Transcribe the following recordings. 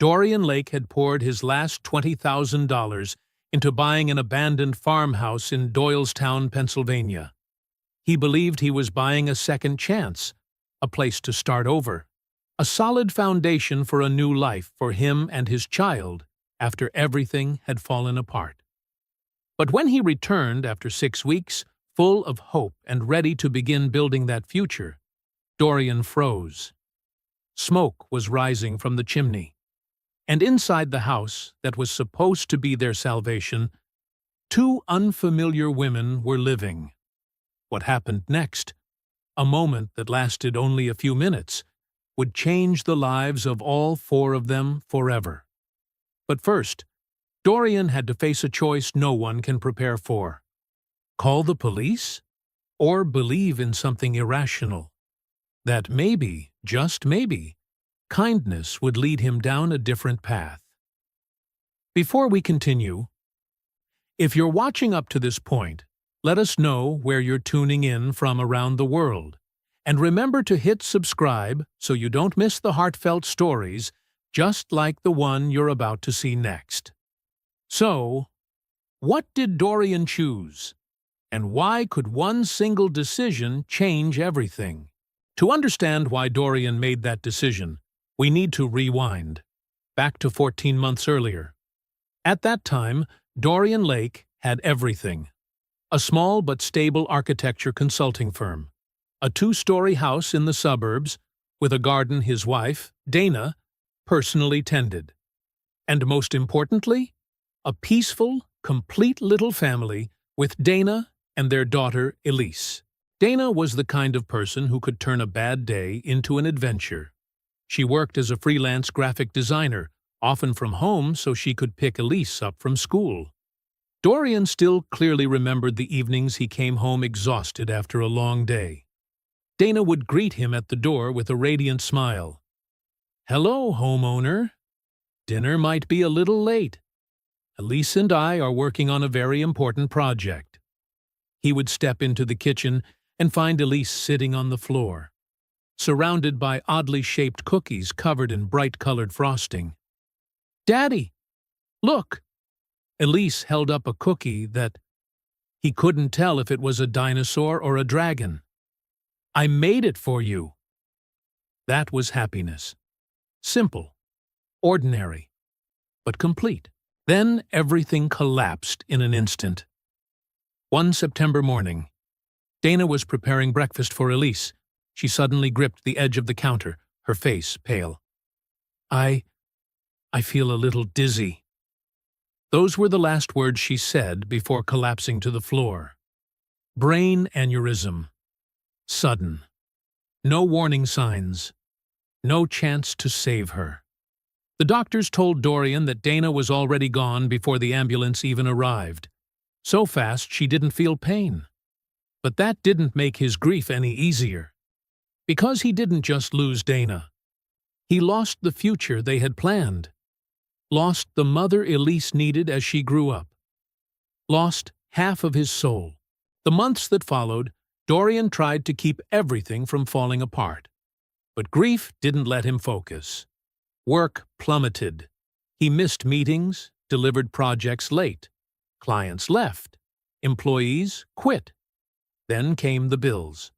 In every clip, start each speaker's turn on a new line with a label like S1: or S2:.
S1: Dorian Lake had poured his last $20,000 into buying an abandoned farmhouse in Doylestown, Pennsylvania. He believed he was buying a second chance, a place to start over, a solid foundation for a new life for him and his child after everything had fallen apart. But when he returned after 6 weeks, full of hope and ready to begin building that future, Dorian froze. Smoke was rising from the chimney, and inside the house that was supposed to be their salvation, 2 unfamiliar women were living. What happened next, a moment that lasted only a few minutes, would change the lives of all 4 of them forever. But first, Dorian had to face a choice no one can prepare for. Call the police? Or believe in something irrational? That maybe, just maybe, kindness would lead him down a different path. Before we continue, if you're watching up to this point, let us know where you're tuning in from around the world. And remember to hit subscribe so you don't miss the heartfelt stories just like the one you're about to see next. So, what did Dorian choose? And why could one single decision change everything? To understand why Dorian made that decision, we need to rewind, back to 14 months earlier. At that time, Dorian Lake had everything. A small but stable architecture consulting firm, a 2-story house in the suburbs, with a garden his wife, Dana, personally tended. And most importantly, a peaceful, complete little family with Dana and their daughter Elise. Dana was the kind of person who could turn a bad day into an adventure. She worked as a freelance graphic designer, often from home so she could pick Elise up from school. Dorian still clearly remembered the evenings he came home exhausted after a long day. Dana would greet him at the door with a radiant smile. "Hello, homeowner. Dinner might be a little late. Elise and I are working on a very important project." He would step into the kitchen and find Elise sitting on the floor, surrounded by oddly shaped cookies covered in bright-colored frosting. "Daddy, look!" Elise held up a cookie that he couldn't tell if it was a dinosaur or a dragon. "I made it for you." That was happiness. Simple, ordinary, but complete. Then everything collapsed in an instant. One September morning, Dana was preparing breakfast for Elise. She suddenly gripped the edge of the counter, her face pale. I feel a little dizzy." Those were the last words she said before collapsing to the floor. Brain aneurysm. Sudden. No warning signs. No chance to save her. The doctors told Dorian that Dana was already gone before the ambulance even arrived. So fast she didn't feel pain. But that didn't make his grief any easier. Because he didn't just lose Dana. He lost the future they had planned. Lost the mother Elise needed as she grew up. Lost half of his soul. The months that followed, Dorian tried to keep everything from falling apart. But grief didn't let him focus. Work plummeted. He missed meetings, delivered projects late. Clients left. Employees quit. Then came the bills.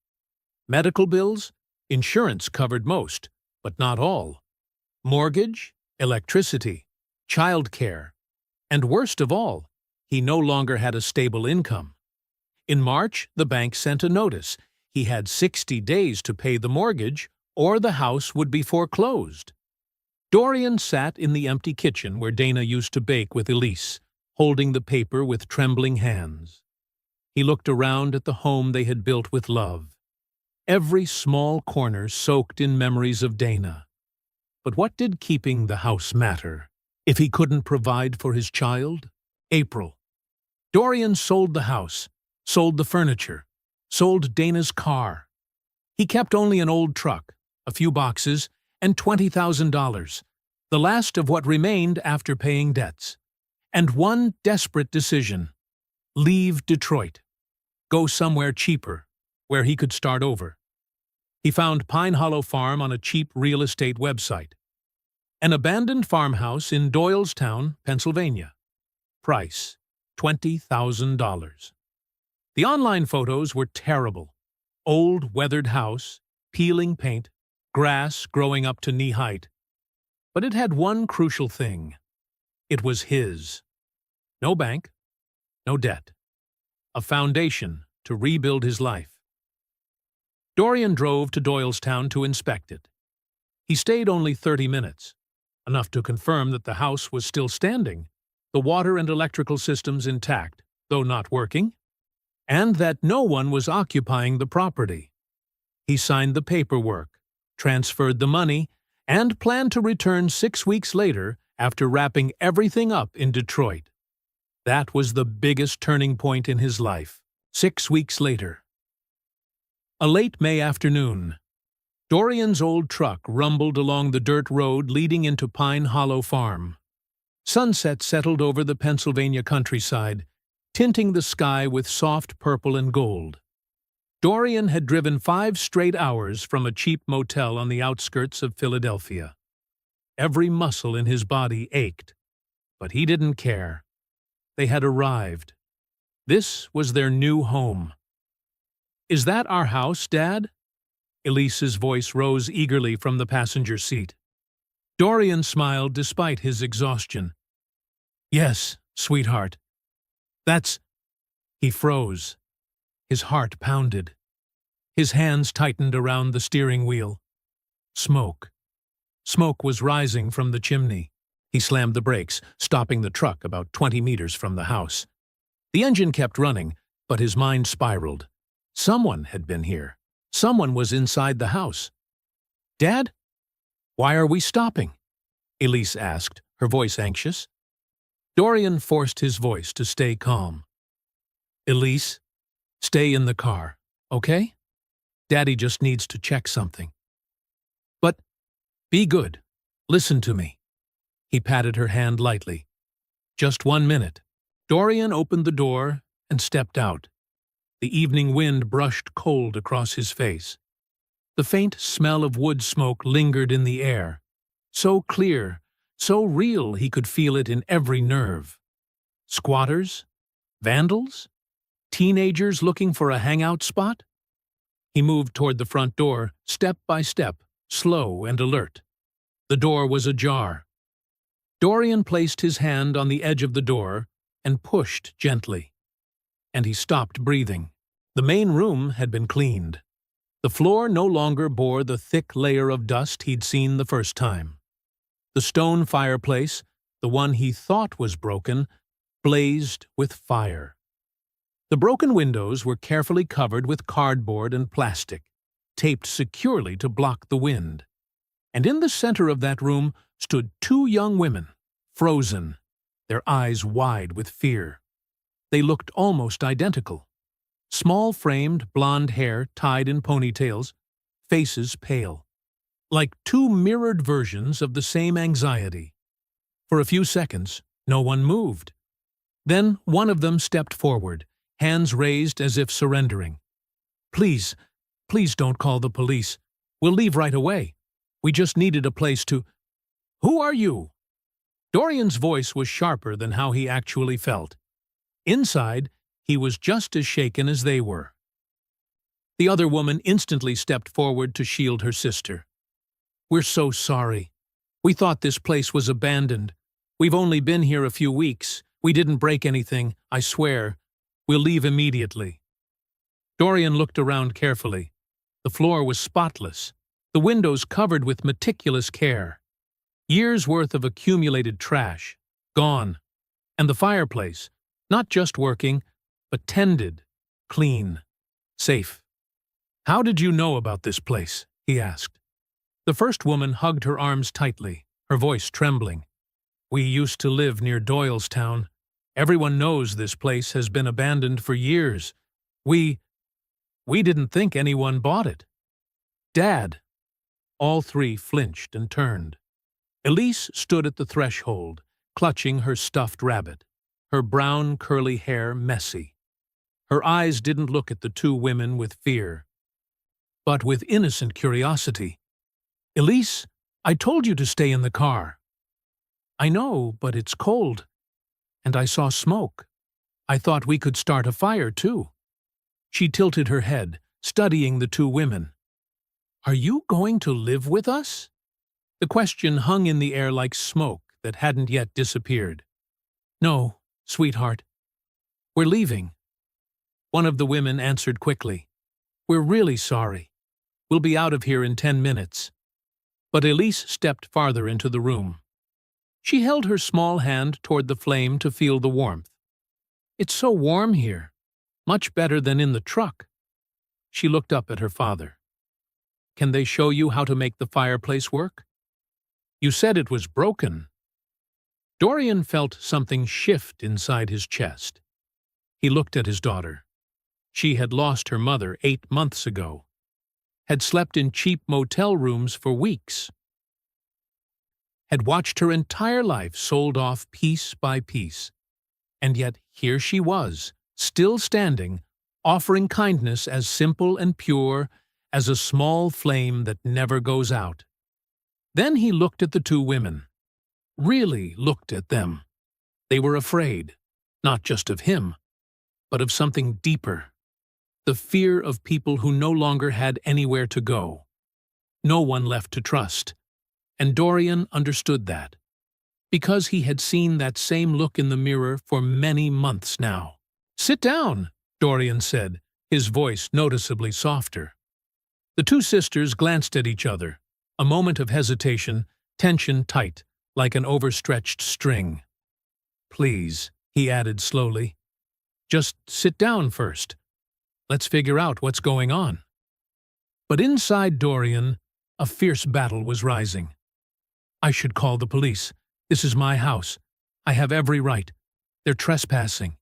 S1: Medical bills, insurance covered most, but not all. Mortgage, electricity, childcare, and worst of all, he no longer had a stable income. In March, the bank sent a notice. He had 60 days to pay the mortgage, or the house would be foreclosed. Dorian sat in the empty kitchen where Dana used to bake with Elise, holding the paper with trembling hands. He looked around at the home they had built with love. Every small corner soaked in memories of Dana. But what did keeping the house matter, if he couldn't provide for his child? April. Dorian sold the house, sold the furniture, sold Dana's car. He kept only an old truck, a few boxes, and $20,000, the last of what remained after paying debts. And one desperate decision: leave Detroit. Go somewhere cheaper, where he could start over. He found Pine Hollow Farm on a cheap real estate website. An abandoned farmhouse in Doylestown, Pennsylvania. Price, $20,000. The online photos were terrible. Old, weathered house, peeling paint, grass growing up to knee height. But it had one crucial thing. It was his. No bank, no debt. A foundation to rebuild his life. Dorian drove to Doylestown to inspect it. He stayed only 30 minutes, enough to confirm that the house was still standing, the water and electrical systems intact, though not working, and that no one was occupying the property. He signed the paperwork, transferred the money, and planned to return 6 weeks later after wrapping everything up in Detroit. That was the biggest turning point in his life. 6 weeks later. A late May afternoon. Dorian's old truck rumbled along the dirt road leading into Pine Hollow Farm. Sunset settled over the Pennsylvania countryside, tinting the sky with soft purple and gold. Dorian had driven 5 straight hours from a cheap motel on the outskirts of Philadelphia. Every muscle in his body ached, but he didn't care. They had arrived. This was their new home. "Is that our house, Dad?" Elise's voice rose eagerly from the passenger seat. Dorian smiled despite his exhaustion. "Yes, sweetheart. That's—" He froze. His heart pounded. His hands tightened around the steering wheel. Smoke. Smoke was rising from the chimney. He slammed the brakes, stopping the truck about 20 meters from the house. The engine kept running, but his mind spiraled. Someone had been here. Someone was inside the house. "Dad? Why are we stopping?" Elise asked, her voice anxious. Dorian forced his voice to stay calm. "Elise, stay in the car, okay? Daddy just needs to check something. But be good. Listen to me." He patted her hand lightly. "Just 1 minute." Dorian opened the door and stepped out. The evening wind brushed cold across his face. The faint smell of wood smoke lingered in the air. So clear, so real he could feel it in every nerve. Squatters? Vandals? Teenagers looking for a hangout spot? He moved toward the front door, step by step, slow and alert. The door was ajar. Dorian placed his hand on the edge of the door and pushed gently. And he stopped breathing. The main room had been cleaned. The floor no longer bore the thick layer of dust he'd seen the first time. The stone fireplace, the one he thought was broken, blazed with fire. The broken windows were carefully covered with cardboard and plastic, taped securely to block the wind. And in the center of that room stood 2 young women, frozen, their eyes wide with fear. They looked almost identical. Small-framed blonde hair tied in ponytails, faces pale. Like 2 mirrored versions of the same anxiety. For a few seconds, no one moved. Then one of them stepped forward, hands raised as if surrendering. Please don't call the police. We'll leave right away. We just needed a place to—" "Who are you?" Dorian's voice was sharper than how he actually felt. Inside, he was just as shaken as they were. The other woman instantly stepped forward to shield her sister. "We're so sorry. We thought this place was abandoned. We've only been here a few weeks. We didn't break anything, I swear. We'll leave immediately." Dorian looked around carefully. The floor was spotless, the windows covered with meticulous care. Years' worth of accumulated trash, gone. And the fireplace, not just working, but tended, clean, safe. "How did you know about this place?" he asked. The first woman hugged her arms tightly, her voice trembling. "We used to live near Doylestown. Everyone knows this place has been abandoned for years. We didn't think anyone bought it." "Dad!" All 3 flinched and turned. Elise stood at the threshold, clutching her stuffed rabbit, her brown curly hair messy. Her eyes didn't look at the 2 women with fear, but with innocent curiosity. "Elise, I told you to stay in the car. I know, but it's cold. And I saw smoke. I thought we could start a fire, too. She tilted her head, studying the two women. Are you going to live with us? The question hung in the air like smoke that hadn't yet disappeared. No, sweetheart. We're leaving. One of the women answered quickly. We're really sorry. We'll be out of here in 10 minutes. But Elise stepped farther into the room. She held her small hand toward the flame to feel the warmth. It's so warm here. Much better than in the truck. She looked up at her father. Can they show you how to make the fireplace work? You said it was broken. Dorian felt something shift inside his chest. He looked at his daughter. She had lost her mother 8 months ago, had slept in cheap motel rooms for weeks, had watched her entire life sold off piece by piece. And yet here she was, still standing, offering kindness as simple and pure as a small flame that never goes out. Then he looked at the two women. Really looked at them. They were afraid, not just of him, but of something deeper. The fear of people who no longer had anywhere to go. No one left to trust. And Dorian understood that, because he had seen that same look in the mirror for many months now. Sit down, Dorian said, his voice noticeably softer. The two sisters glanced at each other, a moment of hesitation, tension tight, like an overstretched string. Please, he added slowly, just sit down first. Let's figure out what's going on. But inside Dorian, a fierce battle was rising. I should call the police. This is my house. I have every right. They're trespassing.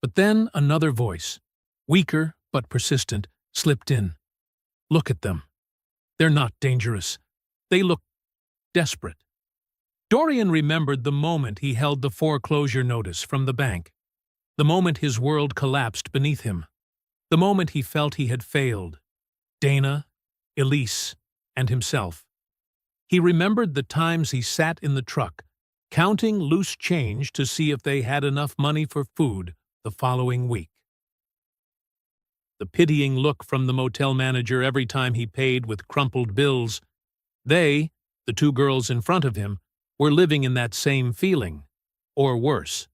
S1: But then another voice, weaker but persistent, slipped in. Look at them. They're not dangerous. They look desperate. Dorian remembered the moment he held the foreclosure notice from the bank, the moment his world collapsed beneath him, the moment he felt he had failed. Dana, Elise, and himself. He remembered the times he sat in the truck, counting loose change to see if they had enough money for food the following week. The pitying look from the motel manager every time he paid with crumpled bills. They, the two girls in front of him, were living in that same feeling, or worse.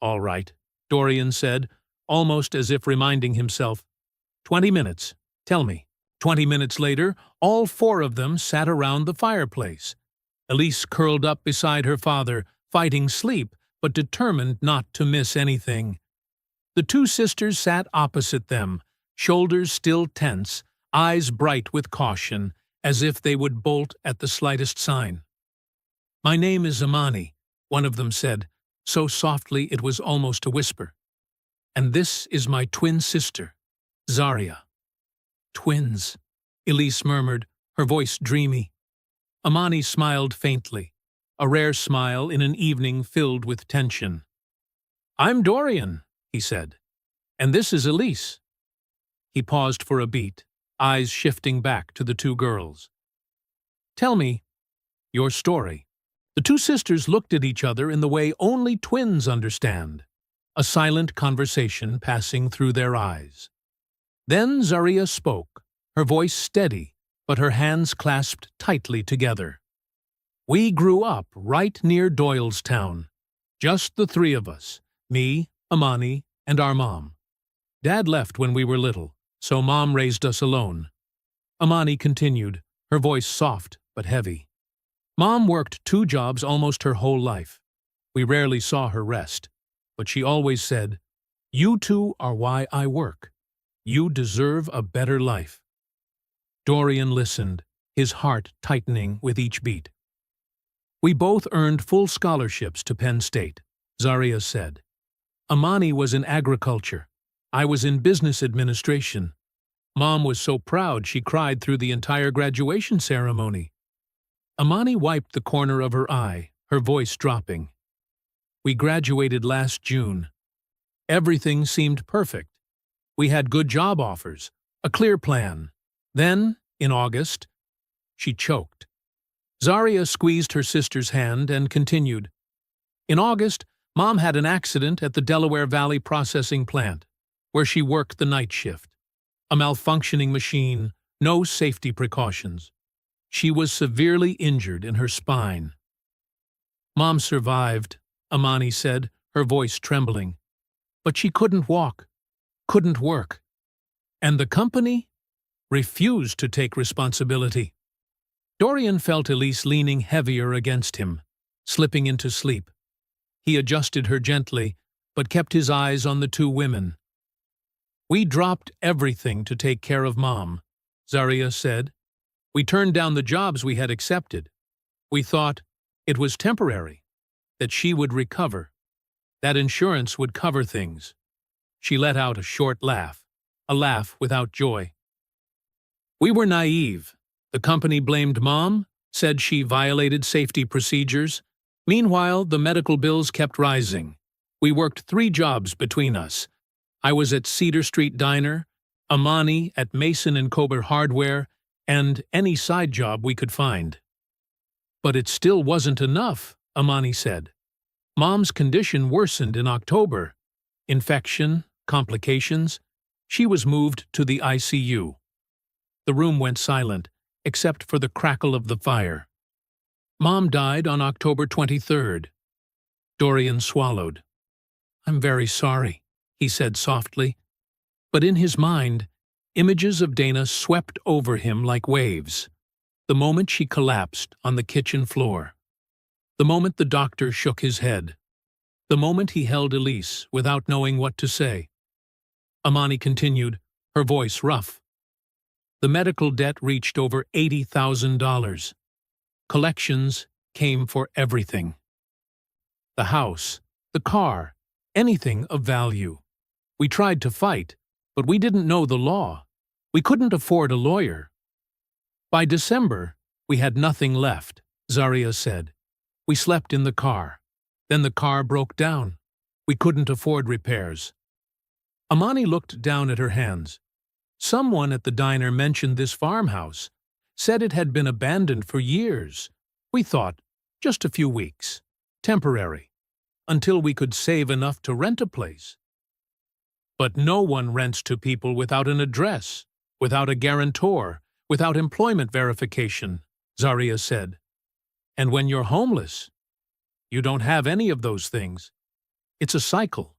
S1: All right, Dorian said, almost as if reminding himself. 20 minutes, tell me. 20 minutes later, all four of them sat around the fireplace. Elise curled up beside her father, fighting sleep, but determined not to miss anything. The two sisters sat opposite them, shoulders still tense, eyes bright with caution, as if they would bolt at the slightest sign. My name is Amani, one of them said, so softly it was almost a whisper. And this is my twin sister, Zaria. Twins, Elise murmured, her voice dreamy. Amani smiled faintly, a rare smile in an evening filled with tension. I'm Dorian, he said, and this is Elise. He paused for a beat, eyes shifting back to the two girls. Tell me your story. The two sisters looked at each other in the way only twins understand, a silent conversation passing through their eyes. Then Zaria spoke, her voice steady, but her hands clasped tightly together. We grew up right near Doylestown, just the three of us, me, Amani, and our mom. Dad left when we were little, so Mom raised us alone. Amani continued, her voice soft but heavy. Mom worked 2 jobs almost her whole life. We rarely saw her rest, but she always said, "You two are why I work. You deserve a better life." Dorian listened, his heart tightening with each beat. We both earned full scholarships to Penn State, Zaria said. Amani was in agriculture. I was in business administration. Mom was so proud she cried through the entire graduation ceremony. Amani wiped the corner of her eye, her voice dropping. We graduated last June. Everything seemed perfect. We had good job offers, a clear plan. Then, in August, she choked. Zaria squeezed her sister's hand and continued. In August, Mom had an accident at the Delaware Valley processing plant, where she worked the night shift. A malfunctioning machine, no safety precautions. She was severely injured in her spine. Mom survived, Amani said, her voice trembling. But she couldn't walk, couldn't work. And the company refused to take responsibility. Dorian felt Elise leaning heavier against him, slipping into sleep. He adjusted her gently, but kept his eyes on the two women. We dropped everything to take care of Mom, Zaria said. We turned down the jobs we had accepted. We thought it was temporary, that she would recover, that insurance would cover things. She let out a short laugh, a laugh without joy. We were naive. The company blamed Mom, said she violated safety procedures. Meanwhile, the medical bills kept rising. We worked 3 jobs between us. I was at Cedar Street Diner, Amani at Mason & Kober Hardware, and any side job we could find. But it still wasn't enough, Amani said. Mom's condition worsened in October. Infection, complications. She was moved to the ICU. The room went silent, except for the crackle of the fire. Mom died on October 23rd. Dorian swallowed. I'm very sorry, he said softly. But in his mind, images of Dana swept over him like waves. The moment she collapsed on the kitchen floor. The moment the doctor shook his head. The moment he held Elise without knowing what to say. Amani continued, her voice rough. The medical debt reached over $80,000. Collections came for everything. The house, the car, anything of value. We tried to fight, but we didn't know the law. We couldn't afford a lawyer. By December, we had nothing left, Zaria said. We slept in the car. Then the car broke down. We couldn't afford repairs. Amani looked down at her hands. Someone at the diner mentioned this farmhouse, said it had been abandoned for years. We thought, just a few weeks, temporary, until we could save enough to rent a place. But no one rents to people without an address, without a guarantor, without employment verification, Zaria said. And when you're homeless, you don't have any of those things. It's a cycle.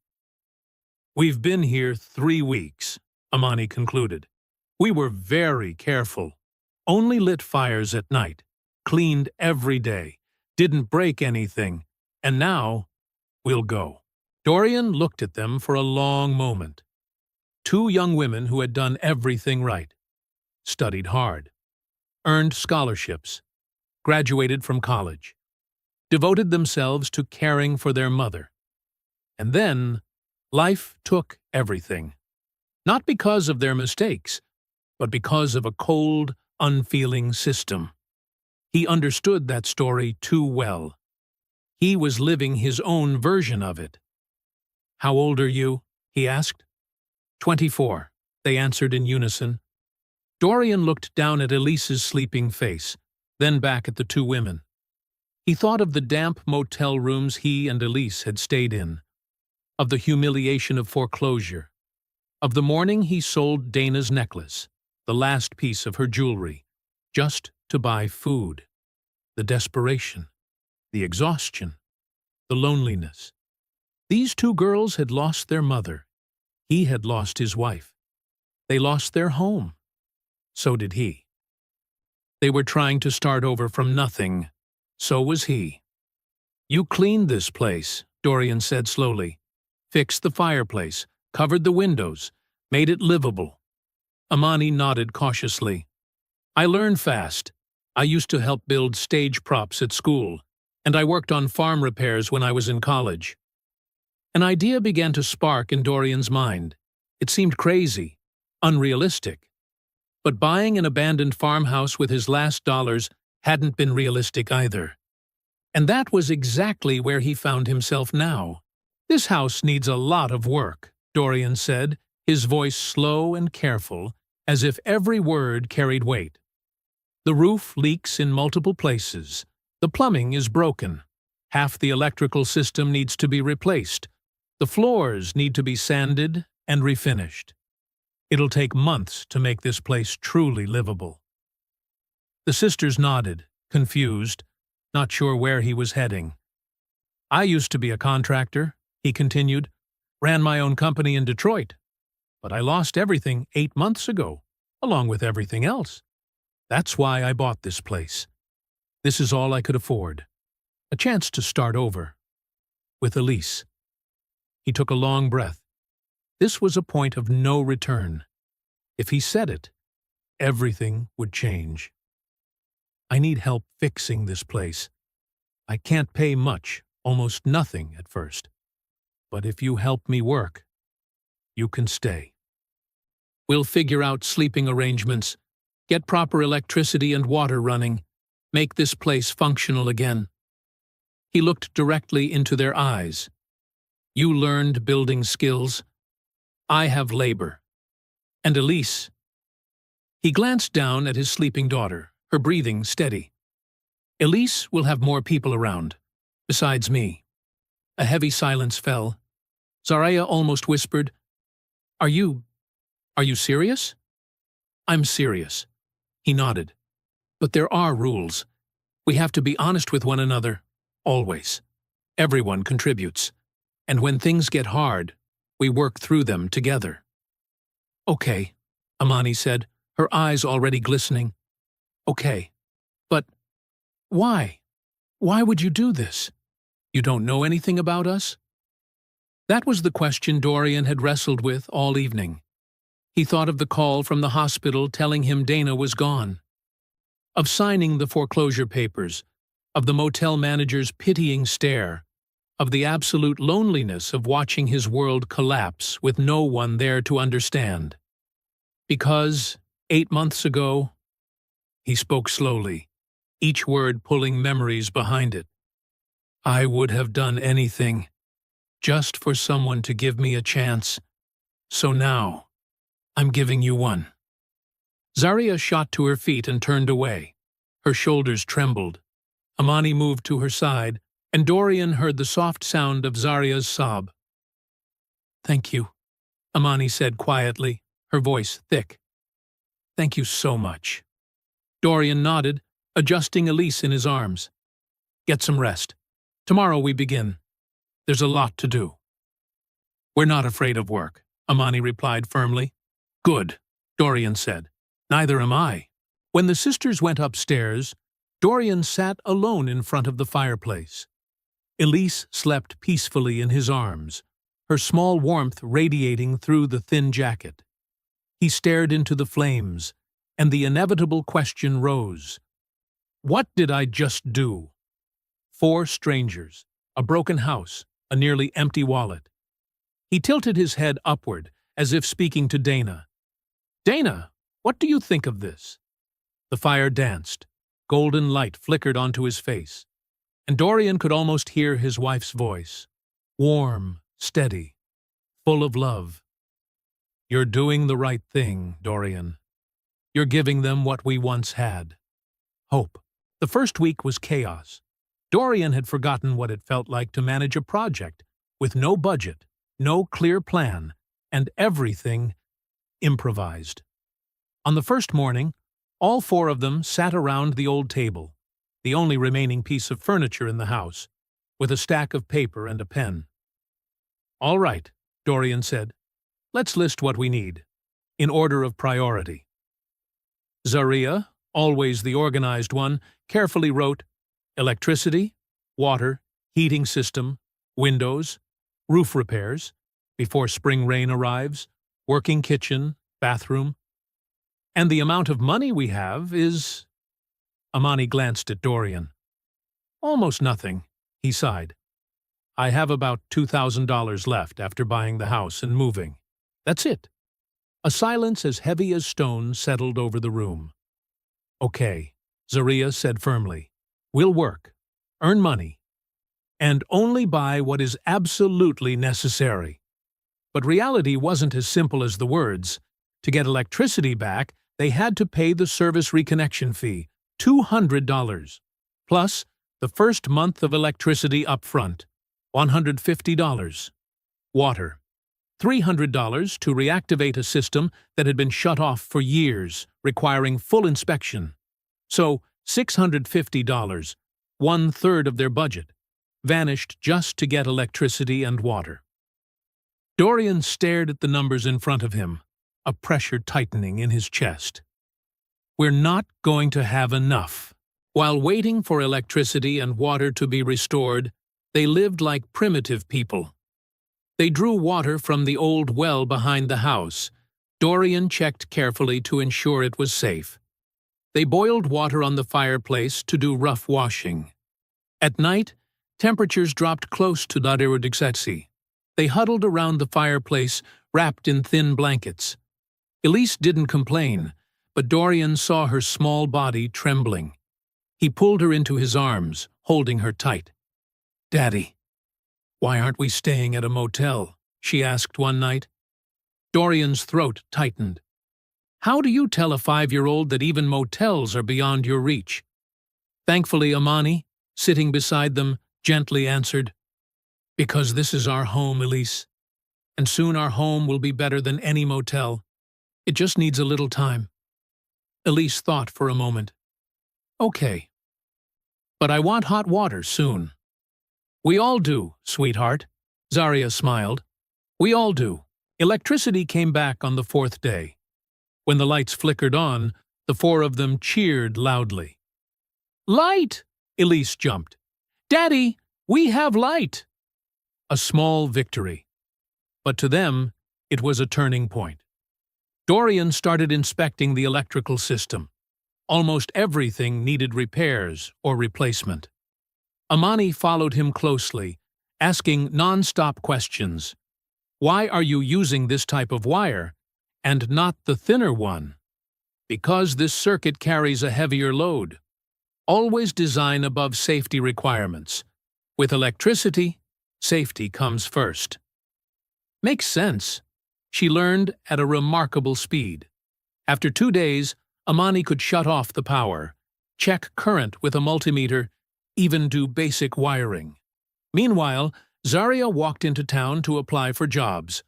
S1: We've been here 3 weeks, Amani concluded. We were very careful. Only lit fires at night, cleaned every day, didn't break anything, and now we'll go. Dorian looked at them for a long moment. 2 young women who had done everything right, studied hard, earned scholarships, graduated from college, devoted themselves to caring for their mother. And then life took everything. Not because of their mistakes, but because of a cold, unfeeling system. He understood that story too well. He was living his own version of it. How old are you? He asked. 24, they answered in unison. Dorian looked down at Elise's sleeping face, then back at the 2 women. He thought of the damp motel rooms he and Elise had stayed in, of the humiliation of foreclosure, of the morning he sold Dana's necklace, the last piece of her jewelry, just to buy food, the desperation, the exhaustion, the loneliness. These 2 girls had lost their mother. He had lost his wife. They lost their home. So did he. They were trying to start over from nothing. So was he. You cleaned this place, Dorian said slowly. Fixed the fireplace, covered the windows, made it livable. Amani nodded cautiously. I learned fast. I used to help build stage props at school, and I worked on farm repairs when I was in college. An idea began to spark in Dorian's mind. It seemed crazy, unrealistic. But buying an abandoned farmhouse with his last dollars hadn't been realistic either. And that was exactly where he found himself now. This house needs a lot of work, Dorian said, his voice slow and careful, as if every word carried weight. The roof leaks in multiple places. The plumbing is broken. Half the electrical system needs to be replaced. The floors need to be sanded and refinished. It'll take months to make this place truly livable. The sisters nodded, confused, not sure where he was heading. I used to be a contractor, he continued, ran my own company in Detroit. But I lost everything 8 months ago, along with everything else. That's why I bought this place. This is all I could afford. A chance to start over. With Elise. He took a long breath. This was a point of no return. If he said it, everything would change. I need help fixing this place. I can't pay much, almost nothing at first. But if you help me work, you can stay. We'll figure out sleeping arrangements, get proper electricity and water running, make this place functional again. He looked directly into their eyes. You learned building skills. I have labor. And Elise. He glanced down at his sleeping daughter, her breathing steady. Elise will have more people around, besides me. A heavy silence fell. Zaraya almost whispered, Are you serious? I'm serious. He nodded. But there are rules. We have to be honest with one another, always. Everyone contributes. And when things get hard, we work through them together. Okay, Amani said, her eyes already glistening. Okay, but why? Why would you do this? You don't know anything about us? That was the question Dorian had wrestled with all evening. He thought of the call from the hospital telling him Dana was gone, of signing the foreclosure papers, of the motel manager's pitying stare, of the absolute loneliness of watching his world collapse with no one there to understand. Because 8 months ago, he spoke slowly, each word pulling memories behind it. I would have done anything, just for someone to give me a chance. So now, I'm giving you one. Zaria shot to her feet and turned away. Her shoulders trembled. Amani moved to her side, and Dorian heard the soft sound of Zaria's sob. Thank you, Amani said quietly, her voice thick. Thank you so much. Dorian nodded, adjusting Elise in his arms. Get some rest. Tomorrow we begin. There's a lot to do. We're not afraid of work, Amani replied firmly. Good, Dorian said. Neither am I. When the sisters went upstairs, Dorian sat alone in front of the fireplace. Elise slept peacefully in his arms, her small warmth radiating through the thin jacket. He stared into the flames, and the inevitable question rose. What did I just do? 4 strangers, a broken house, a nearly empty wallet. He tilted his head upward, as if speaking to Dana. Dana, what do you think of this? The fire danced. Golden light flickered onto his face, and Dorian could almost hear his wife's voice. Warm, steady, full of love. You're doing the right thing, Dorian. You're giving them what we once had. Hope. The first week was chaos. Dorian had forgotten what it felt like to manage a project with no budget, no clear plan, and everything improvised. On the first morning, all 4 of them sat around the old table, the only remaining piece of furniture in the house, with a stack of paper and a pen. All right, Dorian said. Let's list what we need, in order of priority. Zaria, always the organized one, carefully wrote electricity, water, heating system, windows, roof repairs, before spring rain arrives, working kitchen, bathroom. And the amount of money we have is… Amani glanced at Dorian. Almost nothing, he sighed. I have about $2,000 left after buying the house and moving. That's it. A silence as heavy as stone settled over the room. Okay, Zaria said firmly. We'll work, earn money, and only buy what is absolutely necessary. But reality wasn't as simple as the words. To get electricity back, they had to pay the service reconnection fee, $200, plus the first month of electricity up front, $150. Water, $300 to reactivate a system that had been shut off for years, requiring full inspection. So $650, one-third of their budget, vanished just to get electricity and water. Dorian stared at the numbers in front of him, a pressure tightening in his chest. We're not going to have enough. While waiting for electricity and water to be restored, they lived like primitive people. They drew water from the old well behind the house. Dorian checked carefully to ensure it was safe. They boiled water on the fireplace to do rough washing. At night, temperatures dropped close to -60. They huddled around the fireplace, wrapped in thin blankets. Elise didn't complain, but Dorian saw her small body trembling. He pulled her into his arms, holding her tight. "Daddy, why aren't we staying at a motel?" she asked one night. Dorian's throat tightened. How do you tell a 5-year-old that even motels are beyond your reach? Thankfully, Amani, sitting beside them, gently answered, "Because this is our home, Elise. And soon our home will be better than any motel. It just needs a little time." Elise thought for a moment. "Okay. But I want hot water soon." "We all do, sweetheart," Zaria smiled. "We all do." Electricity came back on the 4th day. When the lights flickered on, the 4 of them cheered loudly. "Light!" Elise jumped. "Daddy, we have light!" A small victory. But to them, it was a turning point. Dorian started inspecting the electrical system. Almost everything needed repairs or replacement. Amani followed him closely, asking non-stop questions. "Why are you using this type of wire, and not the thinner one?" "Because this circuit carries a heavier load. Always design above safety requirements. With electricity, safety comes first." Makes sense. She learned at a remarkable speed. After 2 days, Amani could shut off the power, check current with a multimeter, even do basic wiring. Meanwhile, Zaria walked into town to apply for jobs.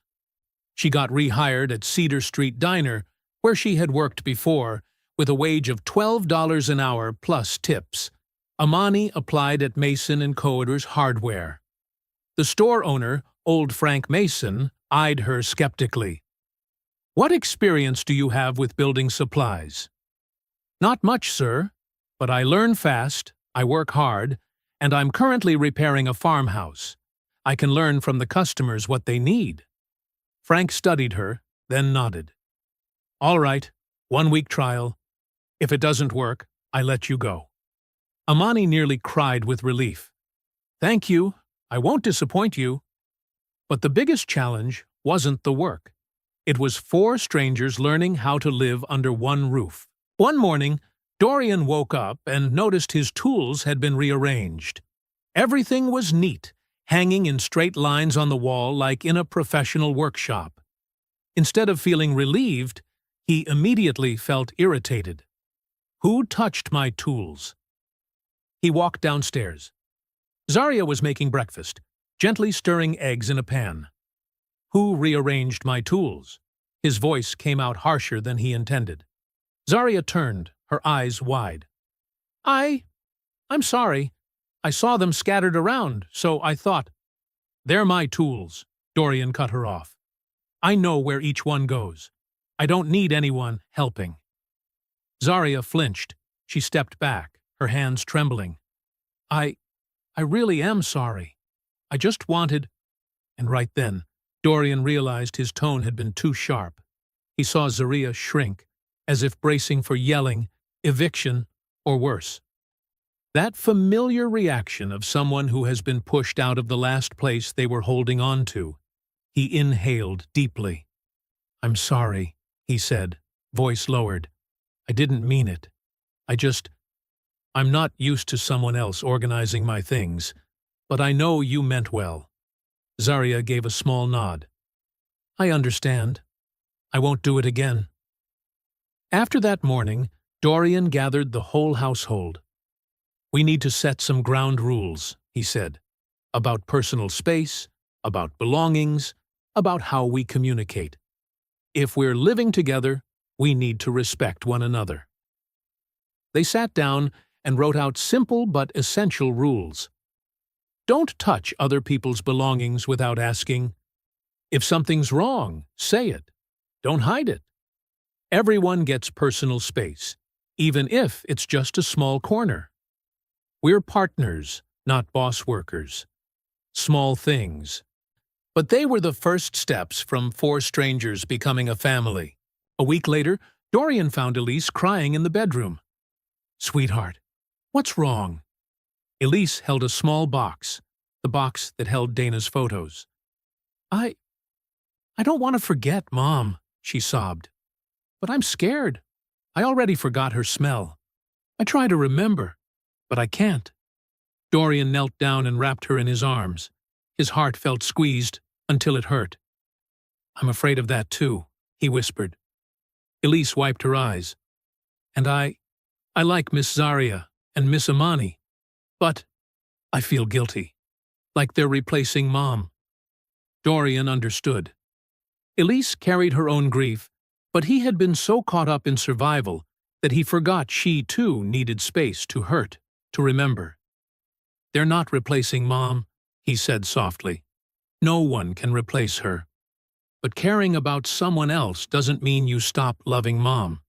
S1: She got rehired at Cedar Street Diner, where she had worked before, with a wage of $12 an hour plus tips. Amani applied at Mason & Coeder's Hardware. The store owner, old Frank Mason, eyed her skeptically. "What experience do you have with building supplies?" "Not much, sir, but I learn fast, I work hard, and I'm currently repairing a farmhouse. I can learn from the customers what they need." Frank studied her, then nodded. "All right, 1-week trial. If it doesn't work, I let you go." Amani nearly cried with relief. "Thank you, I won't disappoint you." But the biggest challenge wasn't the work. It was 4 strangers learning how to live under one roof. One morning, Dorian woke up and noticed his tools had been rearranged. Everything was neat, hanging in straight lines on the wall like in a professional workshop. Instead of feeling relieved, he immediately felt irritated. Who touched my tools? He walked downstairs. Zaria was making breakfast, gently stirring eggs in a pan. Who rearranged my tools? His voice came out harsher than he intended. Zaria turned, her eyes wide. I'm sorry. I saw them scattered around, so I thought. They're my tools, Dorian cut her off. I know where each one goes. I don't need anyone helping. Zaria flinched. She stepped back, her hands trembling. I really am sorry. I just wanted... And right then, Dorian realized his tone had been too sharp. He saw Zaria shrink, as if bracing for yelling, eviction, or worse. That familiar reaction of someone who has been pushed out of the last place they were holding on to. He inhaled deeply. I'm sorry, he said, voice lowered. I didn't mean it. I'm not used to someone else organizing my things, but I know you meant well. Zaria gave a small nod. I understand. I won't do it again. After that morning, Dorian gathered the whole household. "We need to set some ground rules," he said, "about personal space, about belongings, about how we communicate. If we're living together, we need to respect one another." They sat down and wrote out simple but essential rules. Don't touch other people's belongings without asking. If something's wrong, say it. Don't hide it. Everyone gets personal space, even if it's just a small corner. We're partners, not boss workers. Small things. But they were the first steps from four strangers becoming a family. A week later, Dorian found Elise crying in the bedroom. "Sweetheart, what's wrong?" Elise held a small box, the box that held Dana's photos. I don't want to forget, Mom," she sobbed. "But I'm scared. I already forgot her smell. I try to remember, but I can't." Dorian knelt down and wrapped her in his arms. His heart felt squeezed until it hurt. "I'm afraid of that too," he whispered. Elise wiped her eyes. "And I like Miss Zaria and Miss Amani, but I feel guilty, like they're replacing Mom." Dorian understood. Elise carried her own grief, but he had been so caught up in survival that he forgot she too needed space to hurt, to remember. "They're not replacing Mom," he said softly. "No one can replace her. But caring about someone else doesn't mean you stop loving Mom.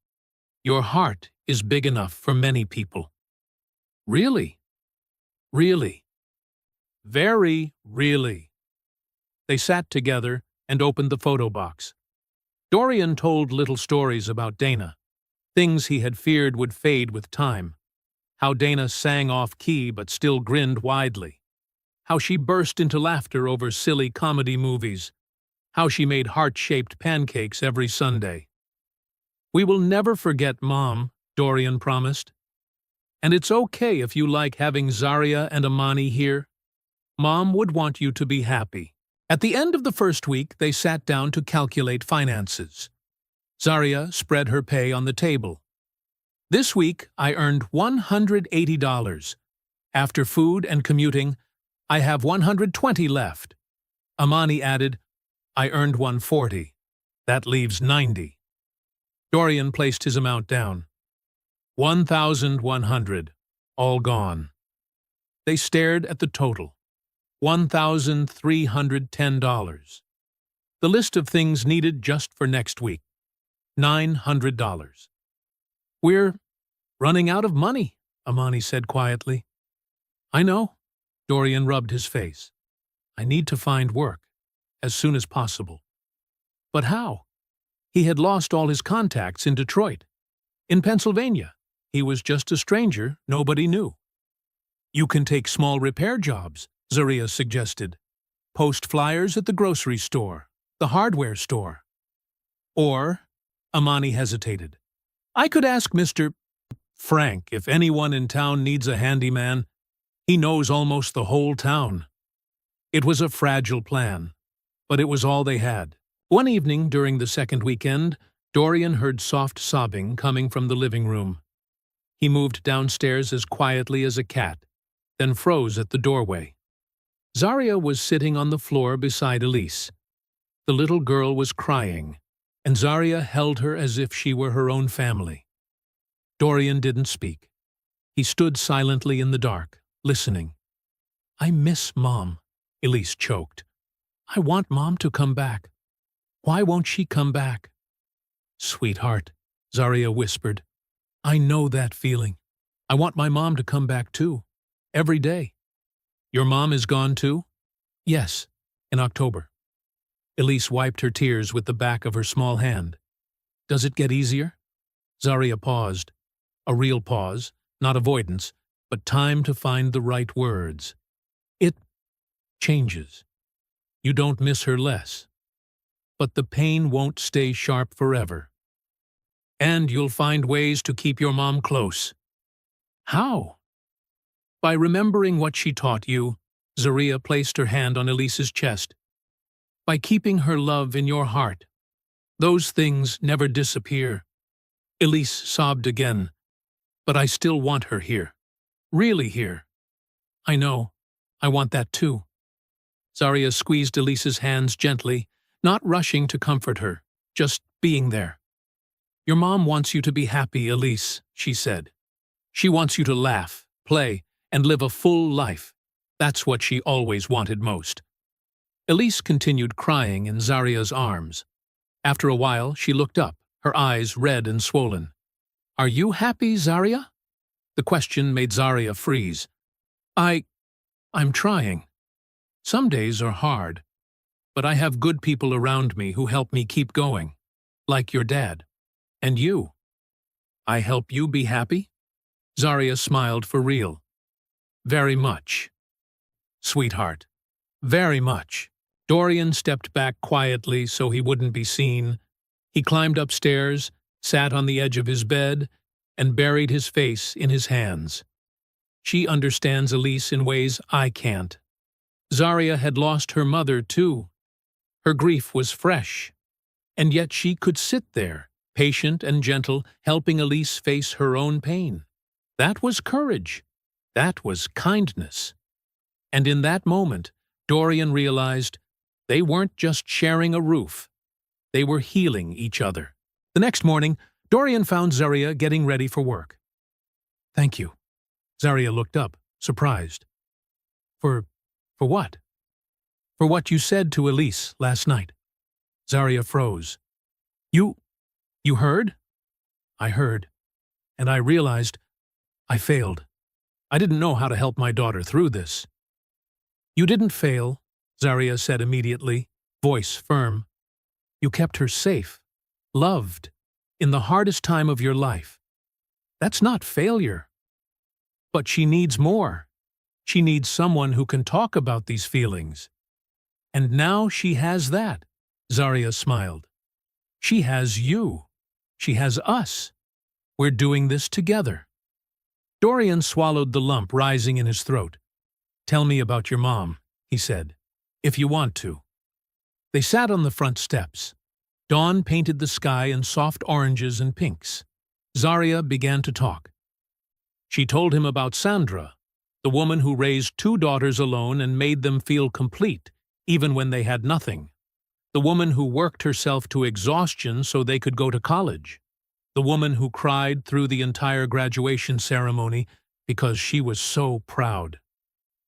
S1: Your heart is big enough for many people." "Really? Really? Very really." They sat together and opened the photo box. Dorian told little stories about Dana, things he had feared would fade with time. How Dana sang off-key but still grinned widely. How she burst into laughter over silly comedy movies. How she made heart-shaped pancakes every Sunday. "We will never forget Mom," Dorian promised. "And it's okay if you like having Zaria and Amani here. Mom would want you to be happy." At the end of the first week, they sat down to calculate finances. Zaria spread her pay on the table. "This week, I earned $180. After food and commuting, I have $120 left." Amani added, "I earned $140. That leaves $90. Dorian placed his amount down. $1,100, all gone. They stared at the total. $1,310. The list of things needed just for next week. $900. "We're running out of money," Amani said quietly. "I know." Dorian rubbed his face. "I need to find work, as soon as possible." But how? He had lost all his contacts in Detroit. In Pennsylvania, he was just a stranger nobody knew. "You can take small repair jobs," Zaria suggested. "Post flyers at the grocery store, the hardware store." Or, Amani hesitated, "I could ask Mr. Frank if anyone in town needs a handyman. He knows almost the whole town." It was a fragile plan, but it was all they had. One evening during the second weekend, Dorian heard soft sobbing coming from the living room. He moved downstairs as quietly as a cat, then froze at the doorway. Zaria was sitting on the floor beside Elise. The little girl was crying, and Zaria held her as if she were her own family. Dorian didn't speak. He stood silently in the dark, listening. "I miss Mom," Elise choked. "I want Mom to come back. Why won't she come back?" "Sweetheart," Zaria whispered, "I know that feeling. I want my mom to come back too, every day." "Your mom is gone too?" "Yes, in October." Elise wiped her tears with the back of her small hand. "Does it get easier?" Zaria paused. A real pause, not avoidance, but time to find the right words. "It changes. You don't miss her less. But the pain won't stay sharp forever. And you'll find ways to keep your mom close." "How?" "By remembering what she taught you," Zaria placed her hand on Elise's chest. "By keeping her love in your heart. Those things never disappear." Elise sobbed again, But I still want her here. Really here. I know. I want that too. Zarya squeezed Elise's hands gently, not rushing to comfort her, just being there. Your mom wants you to be happy, Elise, she said. She wants you to laugh, play, and live a full life. That's what she always wanted most. Elise continued crying in Zarya's arms. After a while, she looked up, her eyes red and swollen. Are you happy, Zarya? The question made Zarya freeze. I'm trying. Some days are hard, but I have good people around me who help me keep going, like your dad. And you. I help you be happy? Zarya smiled for real. Very much. Sweetheart. Very much. Dorian stepped back quietly so he wouldn't be seen. He climbed upstairs, sat on the edge of his bed, and buried his face in his hands. She understands Elise in ways I can't. Zarya had lost her mother, too. Her grief was fresh. And yet she could sit there, patient and gentle, helping Elise face her own pain. That was courage. That was kindness. And in that moment, Dorian realized they weren't just sharing a roof. They were healing each other. The next morning, Dorian found Zarya getting ready for work. Thank you. Zarya looked up, surprised. For what? For what you said to Elise last night. Zarya froze. You heard? I heard. And I realized I failed. I didn't know how to help my daughter through this. You didn't fail, Zarya said immediately, voice firm. You kept her safe, loved, in the hardest time of your life. That's not failure. But she needs more. She needs someone who can talk about these feelings. And now she has that, Zarya smiled. She has you. She has us. We're doing this together. Dorian swallowed the lump rising in his throat. Tell me about your mom, he said, if you want to. They sat on the front steps. Dawn painted the sky in soft oranges and pinks. Zarya began to talk. She told him about Sandra, the woman who raised 2 daughters alone and made them feel complete, even when they had nothing. The woman who worked herself to exhaustion so they could go to college. The woman who cried through the entire graduation ceremony because she was so proud.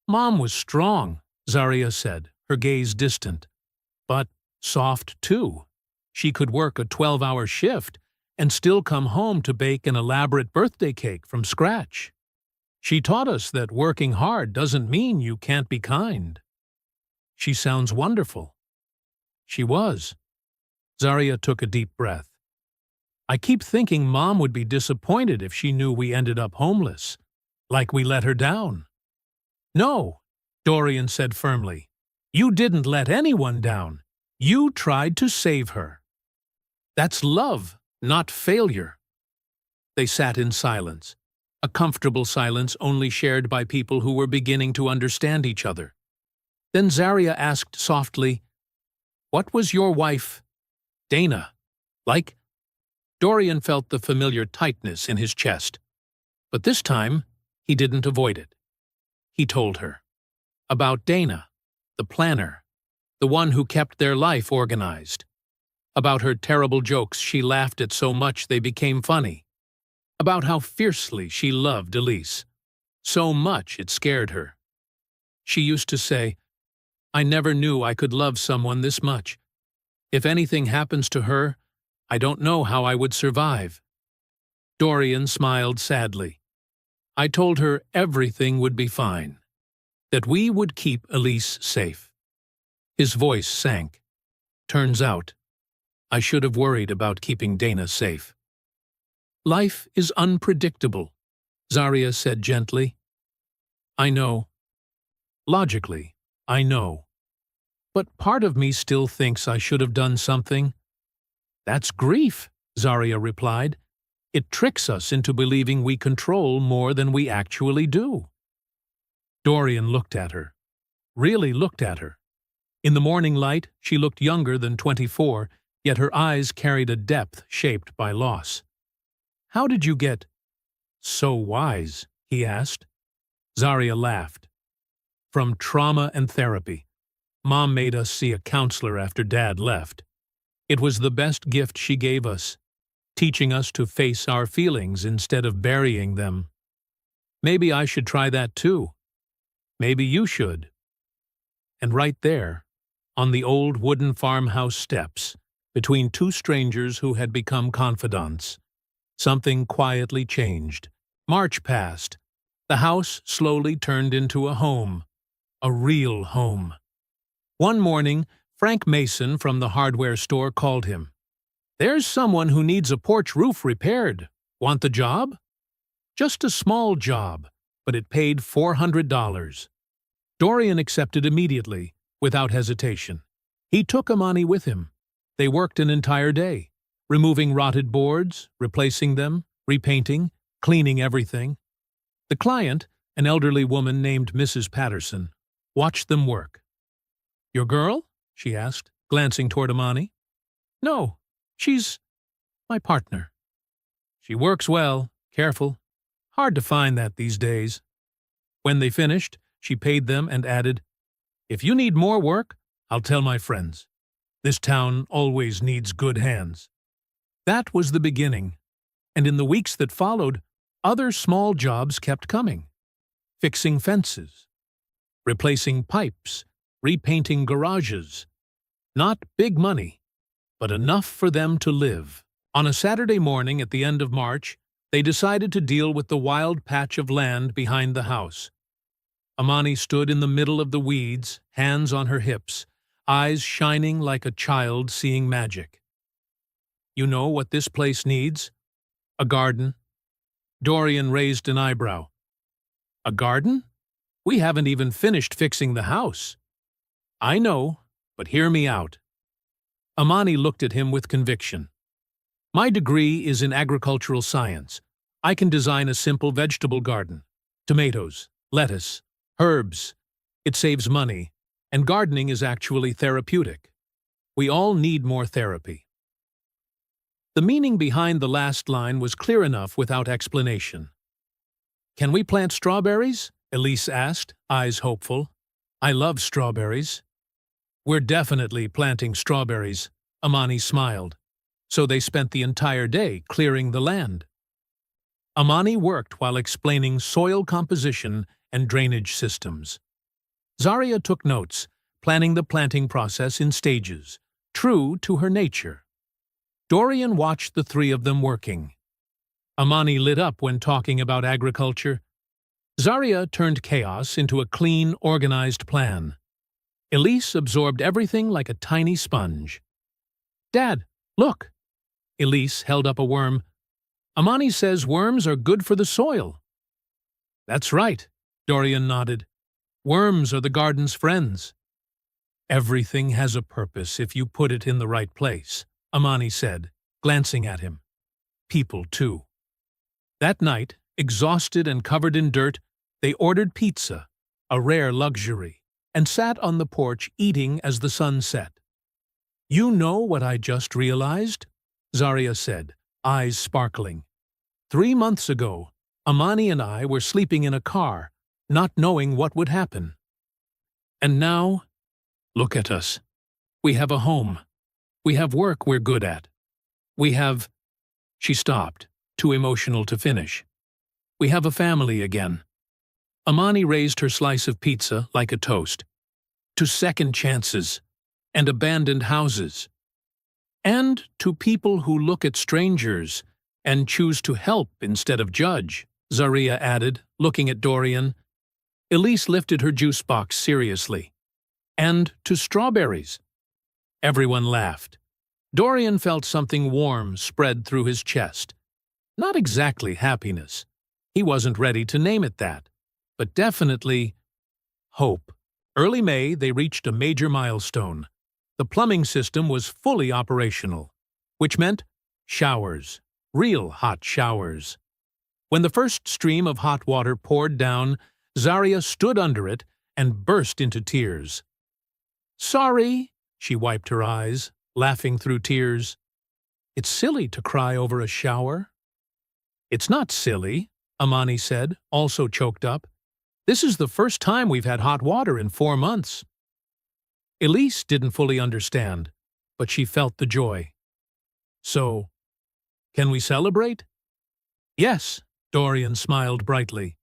S1: Mom was strong, Zarya said, her gaze distant. But soft, too. She could work a 12-hour shift and still come home to bake an elaborate birthday cake from scratch. She taught us that working hard doesn't mean you can't be kind. She sounds wonderful. She was. Zarya took a deep breath. I keep thinking Mom would be disappointed if she knew we ended up homeless, like we let her down. No, Dorian said firmly. You didn't let anyone down. You tried to save her. That's love, not failure. They sat in silence, a comfortable silence only shared by people who were beginning to understand each other. Then Zarya asked softly, What was your wife, Dana, like? Dorian felt the familiar tightness in his chest. But this time, he didn't avoid it. He told her. About Dana, the planner, the one who kept their life organized. About her terrible jokes she laughed at so much they became funny. About how fiercely she loved Elise. So much it scared her. She used to say, I never knew I could love someone this much. If anything happens to her, I don't know how I would survive. Dorian smiled sadly. I told her everything would be fine. That we would keep Elise safe. His voice sank. Turns out, I should have worried about keeping Dana safe. Life is unpredictable, Zarya said gently. I know. Logically, I know. But part of me still thinks I should have done something. That's grief, Zarya replied. It tricks us into believing we control more than we actually do. Dorian looked at her. Really looked at her. In the morning light, she looked younger than 24, yet her eyes carried a depth shaped by loss. How did you get So wise, he asked. Zaria laughed. From trauma and therapy. Mom made us see a counselor after Dad left. It was the best gift she gave us, teaching us to face our feelings instead of burying them. Maybe I should try that too. Maybe you should. And right there, on the old wooden farmhouse steps, between two strangers who had become confidants, something quietly changed. March passed. The house slowly turned into a home. A real home. One morning, Frank Mason from the hardware store called him. "There's someone who needs a porch roof repaired. Want the job?" Just a small job, but it paid $400. Dorian accepted immediately, without hesitation. He took Amani with him. They worked an entire day, removing rotted boards, replacing them, repainting, cleaning everything. The client, an elderly woman named Mrs. Patterson, watched them work. "Your girl?" she asked, glancing toward Amani. "No, she's my partner. She works well, careful. Hard to find that these days." When they finished, she paid them and added, "If you need more work, I'll tell my friends. This town always needs good hands." That was the beginning, and in the weeks that followed, other small jobs kept coming. Fixing fences, replacing pipes, repainting garages. Not big money, but enough for them to live. On a Saturday morning at the end of March, they decided to deal with the wild patch of land behind the house. Amani stood in the middle of the weeds, hands on her hips, eyes shining like a child seeing magic. "You know what this place needs? A garden." Dorian raised an eyebrow. "A garden? We haven't even finished fixing the house." "I know, but hear me out." Amani looked at him with conviction. "My degree is in agricultural science. I can design a simple vegetable garden. Tomatoes, lettuce, herbs. It saves money, and gardening is actually therapeutic. We all need more therapy." The meaning behind the last line was clear enough without explanation. "Can we plant strawberries?" Elise asked, eyes hopeful. "I love strawberries." "We're definitely planting strawberries," Amani smiled. So they spent the entire day clearing the land. Amani worked while explaining soil composition and drainage systems. Zaria took notes, planning the planting process in stages, true to her nature. Dorian watched the three of them working. Amani lit up when talking about agriculture. Zaria turned chaos into a clean, organized plan. Elise absorbed everything like a tiny sponge. "Dad, look!" Elise held up a worm. "Amani says worms are good for the soil." "That's right," Dorian nodded. "Worms are the garden's friends." "Everything has a purpose if you put it in the right place," Amani said, glancing at him. "People, too." That night, exhausted and covered in dirt, they ordered pizza, a rare luxury, and sat on the porch eating as the sun set. "You know what I just realized?" Zaria said, eyes sparkling. 3 months ago, Amani and I were sleeping in a car, not knowing what would happen. And now, look at us. We have a home. We have work we're good at. We have—" She stopped, too emotional to finish. "We have a family again." Amani raised her slice of pizza like a toast. "To second chances, and abandoned houses. And to people who look at strangers and choose to help instead of judge," Zaria added, looking at Dorian. Elise lifted her juice box seriously. "And to strawberries." Everyone laughed. Dorian felt something warm spread through his chest. Not exactly happiness. He wasn't ready to name it that. But definitely hope. Early May, they reached a major milestone. The plumbing system was fully operational, which meant showers, real hot showers. When the first stream of hot water poured down, Zaria stood under it and burst into tears. "Sorry," she wiped her eyes, laughing through tears. "It's silly to cry over a shower." "It's not silly," Amani said, also choked up. This is the first time we've had hot water in 4 months. Elise didn't fully understand, but she felt the joy. So, can we celebrate? Yes, Dorian smiled brightly.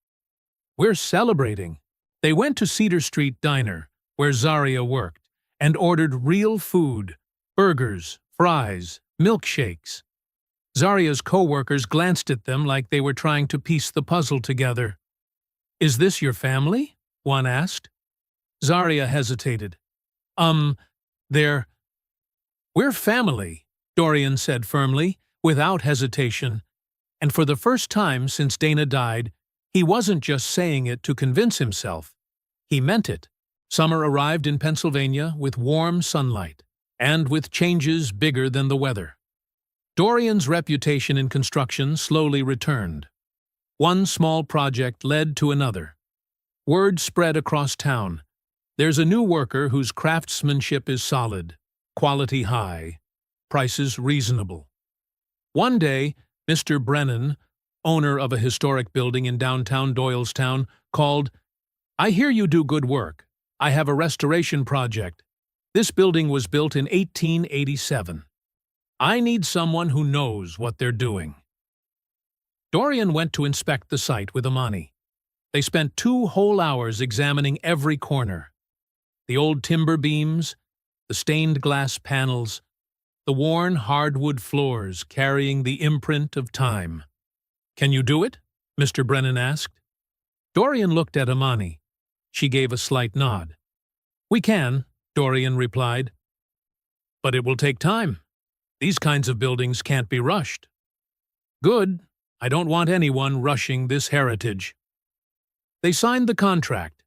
S1: We're celebrating. They went to Cedar Street Diner, where Zaria worked, and ordered real food, burgers, fries, milkshakes. Zaria's co-workers glanced at them like they were trying to piece the puzzle together. Is this your family? One asked. Zaria hesitated. We're family, Dorian said firmly, without hesitation. And for the first time since Dana died, he wasn't just saying it to convince himself. He meant it. Summer arrived in Pennsylvania with warm sunlight, and with changes bigger than the weather. Dorian's reputation in construction slowly returned. One small project led to another. Word spread across town. There's a new worker whose craftsmanship is solid, quality high, prices reasonable. One day, Mr. Brennan, owner of a historic building in downtown Doylestown, called, "I hear you do good work. I have a restoration project. This building was built in 1887. I need someone who knows what they're doing." Dorian went to inspect the site with Amani. They spent 2 whole hours examining every corner. The old timber beams, the stained glass panels, the worn hardwood floors carrying the imprint of time. "Can you do it?" Mr. Brennan asked. Dorian looked at Amani. She gave a slight nod. "We can," Dorian replied. "But it will take time. These kinds of buildings can't be rushed." "Good. I don't want anyone rushing this heritage." They signed the contract,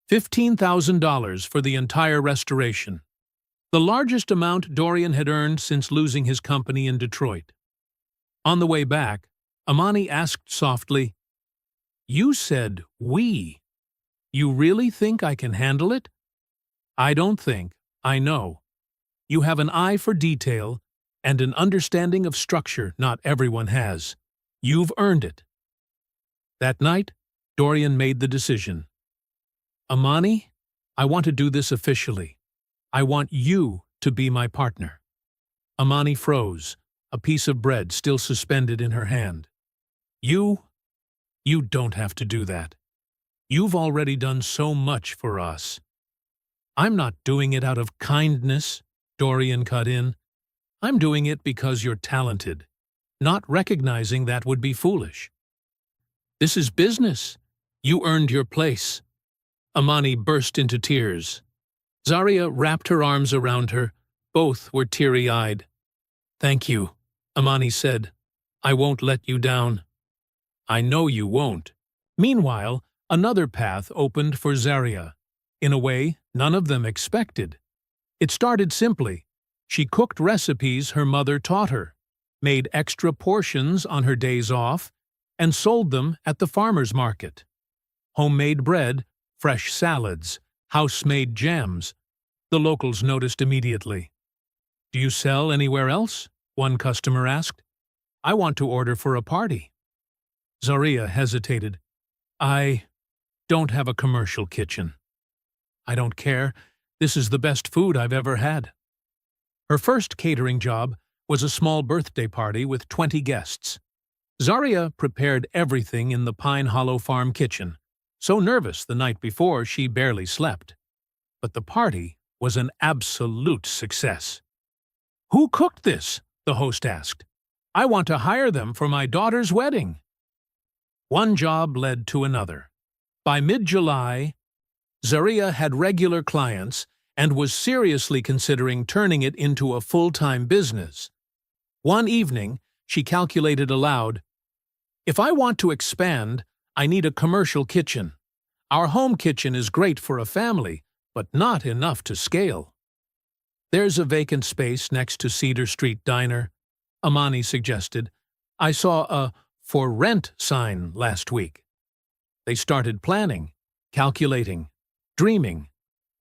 S1: $15,000 for the entire restoration, the largest amount Dorian had earned since losing his company in Detroit. On the way back, Amani asked softly, "You said we. You really think I can handle it?" "I don't think, I know. You have an eye for detail and an understanding of structure not everyone has. You've earned it." That night, Dorian made the decision. "Amani, I want to do this officially. I want you to be my partner." Amani froze, a piece of bread still suspended in her hand. You don't have to do that. You've already done so much for us." "I'm not doing it out of kindness," Dorian cut in. "I'm doing it because you're talented. Not recognizing that would be foolish. This is business. You earned your place." Amani burst into tears. Zaria wrapped her arms around her. Both were teary-eyed. "Thank you," Amani said. "I won't let you down." "I know you won't." Meanwhile, another path opened for Zaria, in a way none of them expected. It started simply. She cooked recipes her mother taught her, made extra portions on her days off, and sold them at the farmer's market. Homemade bread, fresh salads, house-made jams. The locals noticed immediately. "Do you sell anywhere else?" one customer asked. "I want to order for a party." Zaria hesitated. "I don't have a commercial kitchen." "I don't care. This is the best food I've ever had." Her first catering job was a small birthday party with 20 guests. Zaria prepared everything in the Pine Hollow Farm kitchen, so nervous the night before she barely slept. But the party was an absolute success. "Who cooked this?" the host asked. "I want to hire them for my daughter's wedding." One job led to another. By mid-July, Zaria had regular clients and was seriously considering turning it into a full-time business. One evening, she calculated aloud, "If I want to expand, I need a commercial kitchen. Our home kitchen is great for a family, but not enough to scale." "There's a vacant space next to Cedar Street Diner," Amani suggested. "I saw a for rent sign last week." They started planning, calculating, dreaming,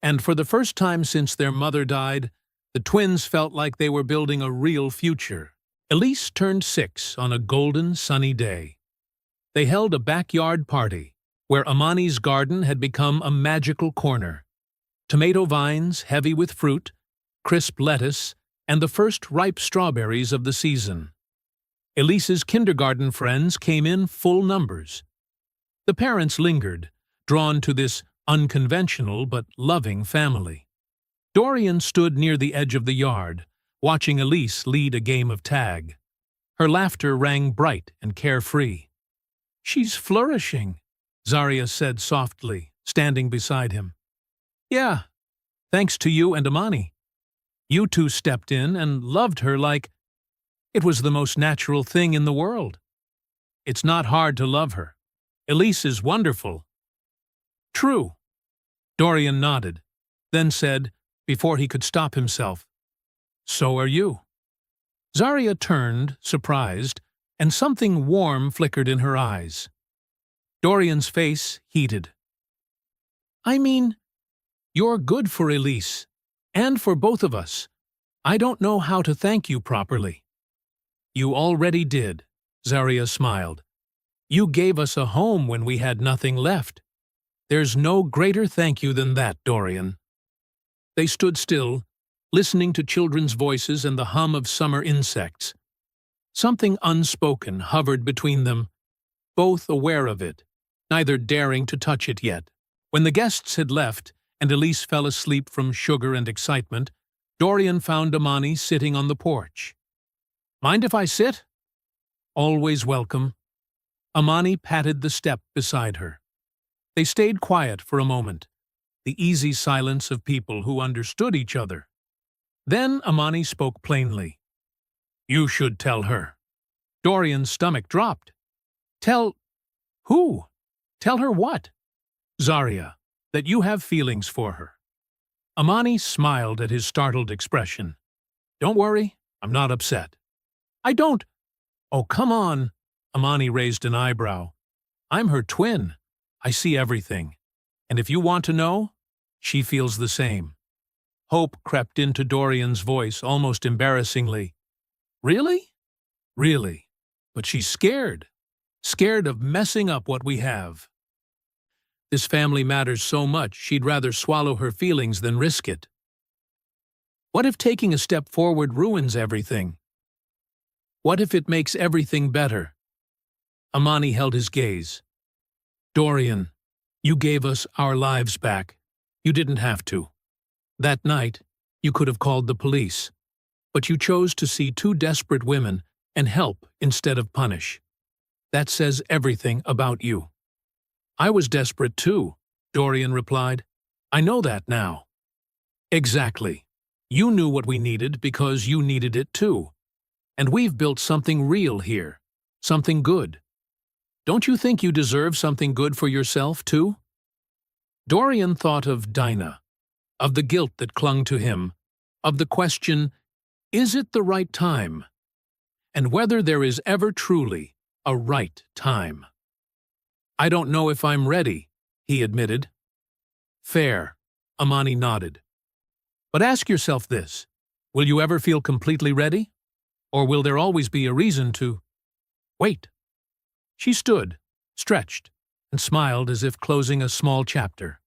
S1: and for the first time since their mother died, the twins felt like they were building a real future. Elise turned 6 on a golden, sunny day. They held a backyard party, where Amani's garden had become a magical corner. Tomato vines heavy with fruit, crisp lettuce, and the first ripe strawberries of the season. Elise's kindergarten friends came in full numbers. The parents lingered, drawn to this unconventional but loving family. Dorian stood near the edge of the yard, watching Elise lead a game of tag. Her laughter rang bright and carefree. "She's flourishing," Zarya said softly, standing beside him. "Yeah, thanks to you and Amani. You two stepped in and loved her like it was the most natural thing in the world. It's not hard to love her. Elise is wonderful." "True." Dorian nodded, then said, before he could stop himself, "So are you." Zarya turned, surprised, and something warm flickered in her eyes. Dorian's face heated. "I mean, you're good for Elise, and for both of us. I don't know how to thank you properly." "You already did," Zarya smiled. "You gave us a home when we had nothing left. There's no greater thank you than that, Dorian." They stood still, listening to children's voices and the hum of summer insects. Something unspoken hovered between them, both aware of it, neither daring to touch it yet. When the guests had left, and Elise fell asleep from sugar and excitement, Dorian found Amani sitting on the porch. "Mind if I sit?" "Always welcome." Amani patted the step beside her. They stayed quiet for a moment, the easy silence of people who understood each other. Then Amani spoke plainly. "You should tell her." Dorian's stomach dropped. "Tell who? Tell her what?" "Zarya, that you have feelings for her." Amani smiled at his startled expression. "Don't worry, I'm not upset." "I don't—" "Oh, come on." Amani raised an eyebrow. "I'm her twin. I see everything. And if you want to know, she feels the same." Hope crept into Dorian's voice almost embarrassingly. "Really?" "Really. But she's scared. Scared of messing up what we have. This family matters so much she'd rather swallow her feelings than risk it. What if taking a step forward ruins everything? What if it makes everything better?" Amani held his gaze. "Dorian, you gave us our lives back. You didn't have to. That night, you could have called the police, but you chose to see two desperate women and help instead of punish. That says everything about you." "I was desperate too," Dorian replied. "I know that now." "Exactly. You knew what we needed because you needed it too. And we've built something real here, something good. Don't you think you deserve something good for yourself too?" Dorian thought of Dinah, of the guilt that clung to him, of the question, is it the right time? And whether there is ever truly a right time. "I don't know if I'm ready," he admitted. "Fair," Amani nodded. "But ask yourself this, will you ever feel completely ready? Or will there always be a reason to wait?" She stood, stretched, and smiled as if closing a small chapter.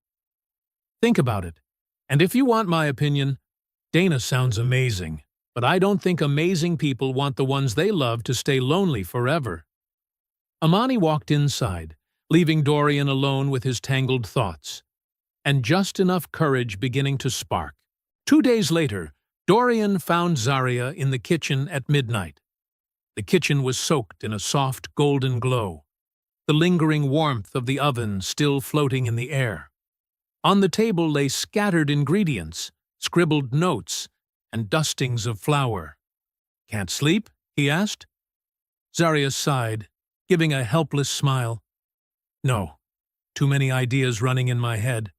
S1: "Think about it. And if you want my opinion, Dana sounds amazing, but I don't think amazing people want the ones they love to stay lonely forever." Amani walked inside, leaving Dorian alone with his tangled thoughts, and just enough courage beginning to spark. 2 days later, Dorian found Zarya in the kitchen at midnight. The kitchen was soaked in a soft golden glow, the lingering warmth of the oven still floating in the air. On the table lay scattered ingredients, scribbled notes, and dustings of flour. "Can't sleep?" he asked. Zarya sighed, giving a helpless smile. "No, too many ideas running in my head."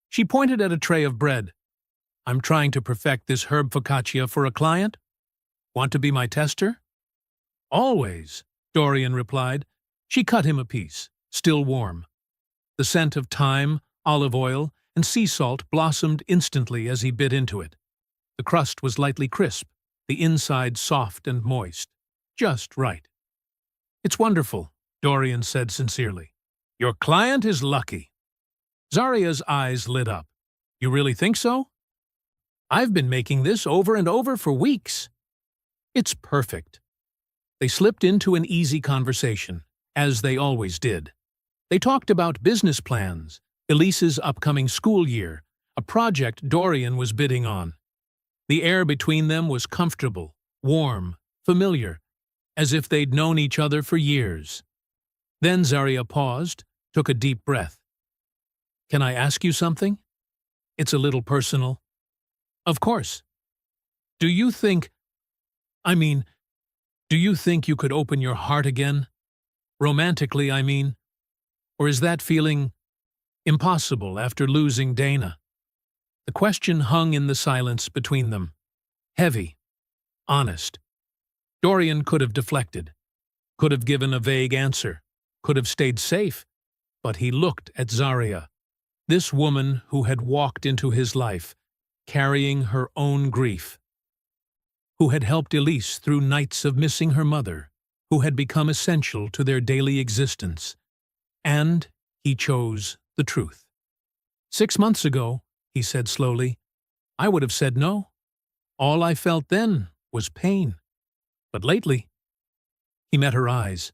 S1: She pointed at a tray of bread. "I'm trying to perfect this herb focaccia for a client. Want to be my tester?" "Always," Dorian replied. She cut him a piece, still warm. The scent of thyme, olive oil, and sea salt blossomed instantly as he bit into it. The crust was lightly crisp, the inside soft and moist. Just right. "It's wonderful," Dorian said sincerely. Your client is lucky. Zaria's eyes lit up. You really think so? I've been making this over and over for weeks. It's perfect. They slipped into an easy conversation, as they always did. They talked about business plans, Elise's upcoming school year, a project Dorian was bidding on. The air between them was comfortable, warm, familiar, as if they'd known each other for years. Then Zaria paused, took a deep breath. Can I ask you something? It's a little personal. Of course. Do you think you could open your heart again? Romantically, I mean. Or is that feeling impossible after losing Dana? The question hung in the silence between them. Heavy. Honest. Dorian could have deflected. Could have given a vague answer. Could have stayed safe. But he looked at Zaria, this woman who had walked into his life, carrying her own grief, who had helped Elise through nights of missing her mother, who had become essential to their daily existence. And he chose the truth. 6 months ago, he said slowly, I would have said no. All I felt then was pain. But lately, he met her eyes.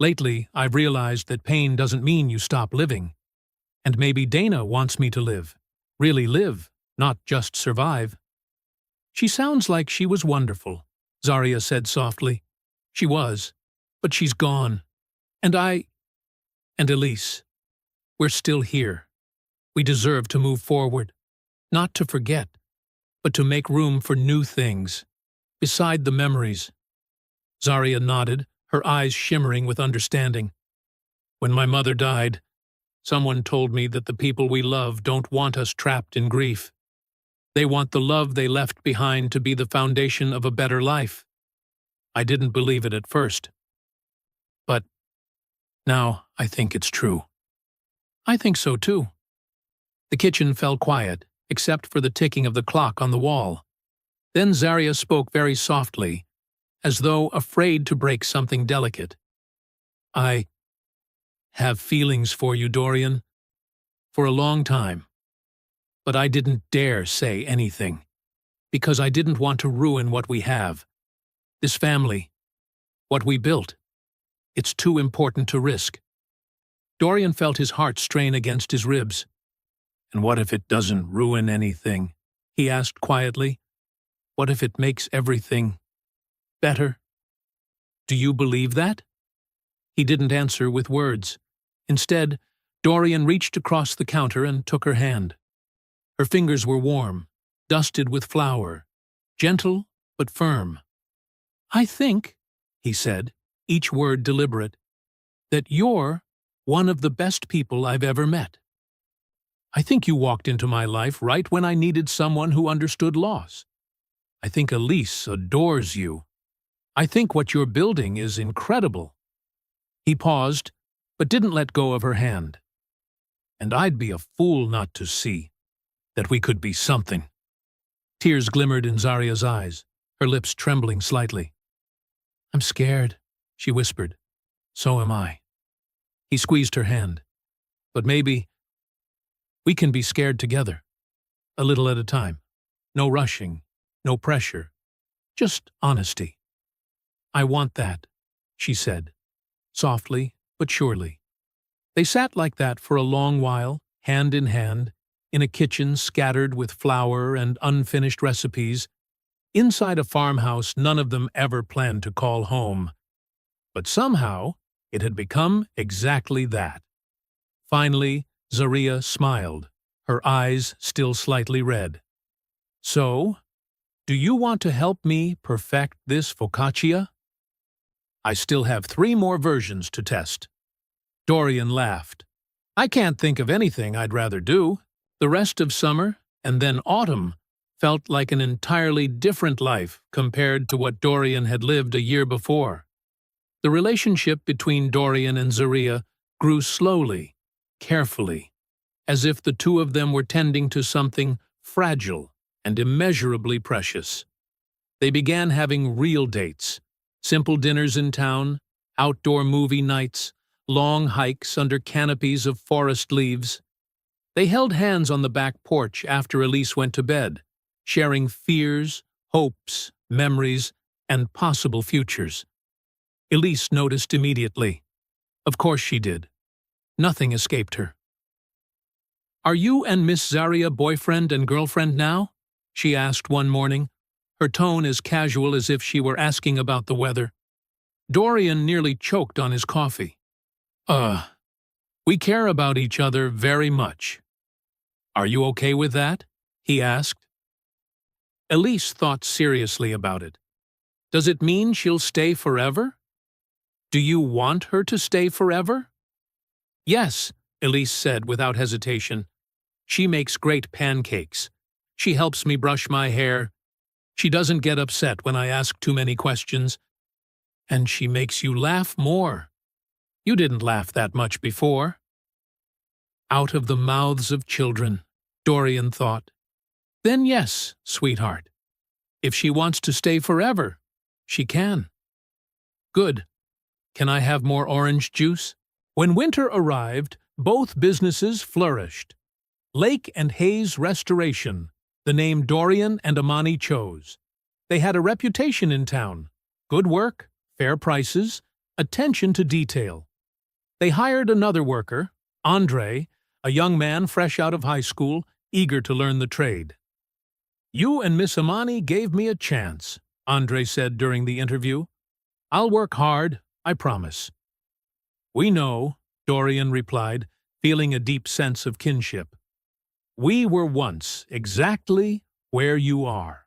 S1: Lately, I've realized that pain doesn't mean you stop living. And maybe Dana wants me to live. Really live, not just survive. She sounds like she was wonderful, Zaria said softly. She was, but she's gone. And Elise, we're still here. We deserve to move forward, not to forget, but to make room for new things, beside the memories. Zaria nodded, her eyes shimmering with understanding. When my mother died, someone told me that the people we love don't want us trapped in grief. They want the love they left behind to be the foundation of a better life. I didn't believe it at first. But now I think it's true. I think so too. The kitchen fell quiet, except for the ticking of the clock on the wall. Then Zaria spoke very softly, as though afraid to break something delicate. I have feelings for you, Dorian, for a long time. But I didn't dare say anything, because I didn't want to ruin what we have. This family, what we built. It's too important to risk. Dorian felt his heart strain against his ribs. And what if it doesn't ruin anything? He asked quietly. What if it makes everything better? Do you believe that? He didn't answer with words. Instead, Dorian reached across the counter and took her hand. Her fingers were warm, dusted with flour, gentle but firm. I think, he said, each word deliberate, that you're one of the best people I've ever met. I think you walked into my life right when I needed someone who understood loss. I think Elise adores you. I think what you're building is incredible. He paused, but didn't let go of her hand. And I'd be a fool not to see that we could be something. Tears glimmered in Zaria's eyes, her lips trembling slightly. I'm scared, she whispered. So am I. He squeezed her hand. But maybe we can be scared together, a little at a time. No rushing, no pressure, just honesty. I want that, she said, softly but surely. They sat like that for a long while, hand in hand, in a kitchen scattered with flour and unfinished recipes, inside a farmhouse none of them ever planned to call home. But somehow it had become exactly that. Finally, Zaria smiled, her eyes still slightly red. So, do you want to help me perfect this focaccia? I still have 3 more versions to test. Dorian laughed. I can't think of anything I'd rather do. The rest of summer, and then autumn, felt like an entirely different life compared to what Dorian had lived a year before. The relationship between Dorian and Zaria grew slowly, carefully, as if the two of them were tending to something fragile and immeasurably precious. They began having real dates, simple dinners in town, outdoor movie nights, long hikes under canopies of forest leaves. They held hands on the back porch after Elise went to bed, sharing fears, hopes, memories, and possible futures. Elise noticed immediately. Of course she did. Nothing escaped her. "Are you and Miss Zaria boyfriend and girlfriend now?" she asked one morning, her tone as casual as if she were asking about the weather. Dorian nearly choked on his coffee. We care about each other very much." "Are you okay with that?" he asked. Elise thought seriously about it. "Does it mean she'll stay forever?" "Do you want her to stay forever?" "Yes," Elise said without hesitation. "She makes great pancakes. She helps me brush my hair. She doesn't get upset when I ask too many questions. And she makes you laugh more. You didn't laugh that much before." Out of the mouths of children, Dorian thought. Then yes, sweetheart. If she wants to stay forever, she can. Good. Can I have more orange juice? When winter arrived, both businesses flourished. Lake and Hayes Restoration, the name Dorian and Amani chose. They had a reputation in town. Good work, fair prices, attention to detail. They hired another worker, Andre, a young man fresh out of high school, eager to learn the trade. "You and Miss Amani gave me a chance," Andre said during the interview. "I'll work hard, I promise." "We know," Dorian replied, feeling a deep sense of kinship. "We were once exactly where you are."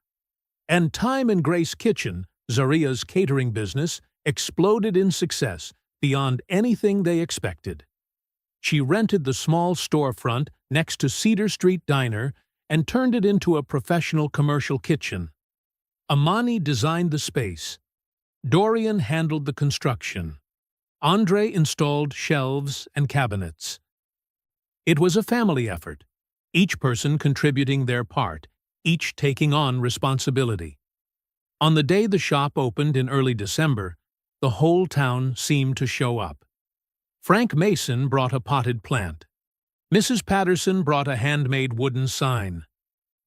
S1: And Time and Grace Kitchen, Zaria's catering business, exploded in success beyond anything they expected. She rented the small storefront next to Cedar Street Diner and turned it into a professional commercial kitchen. Amani designed the space. Dorian handled the construction. Andre installed shelves and cabinets. It was a family effort, each person contributing their part, each taking on responsibility. On the day the shop opened in early December, the whole town seemed to show up. Frank Mason brought a potted plant. Mrs. Patterson brought a handmade wooden sign.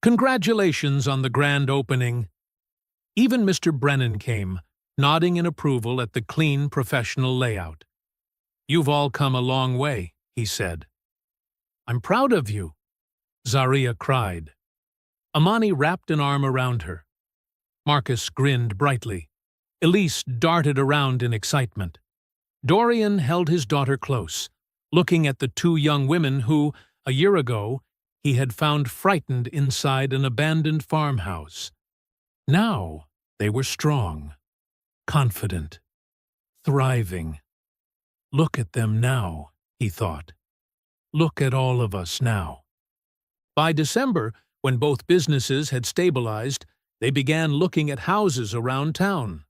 S1: "Congratulations on the grand opening." Even Mr. Brennan came, nodding in approval at the clean, professional layout. "You've all come a long way," he said. "I'm proud of you," Zaria cried. Amani wrapped an arm around her. Marcus grinned brightly. Elise darted around in excitement. Dorian held his daughter close, looking at the two young women who, a year ago, he had found frightened inside an abandoned farmhouse. Now they were strong, confident, thriving. Look at them now, he thought. Look at all of us now. By December, when both businesses had stabilized, they began looking at houses around town.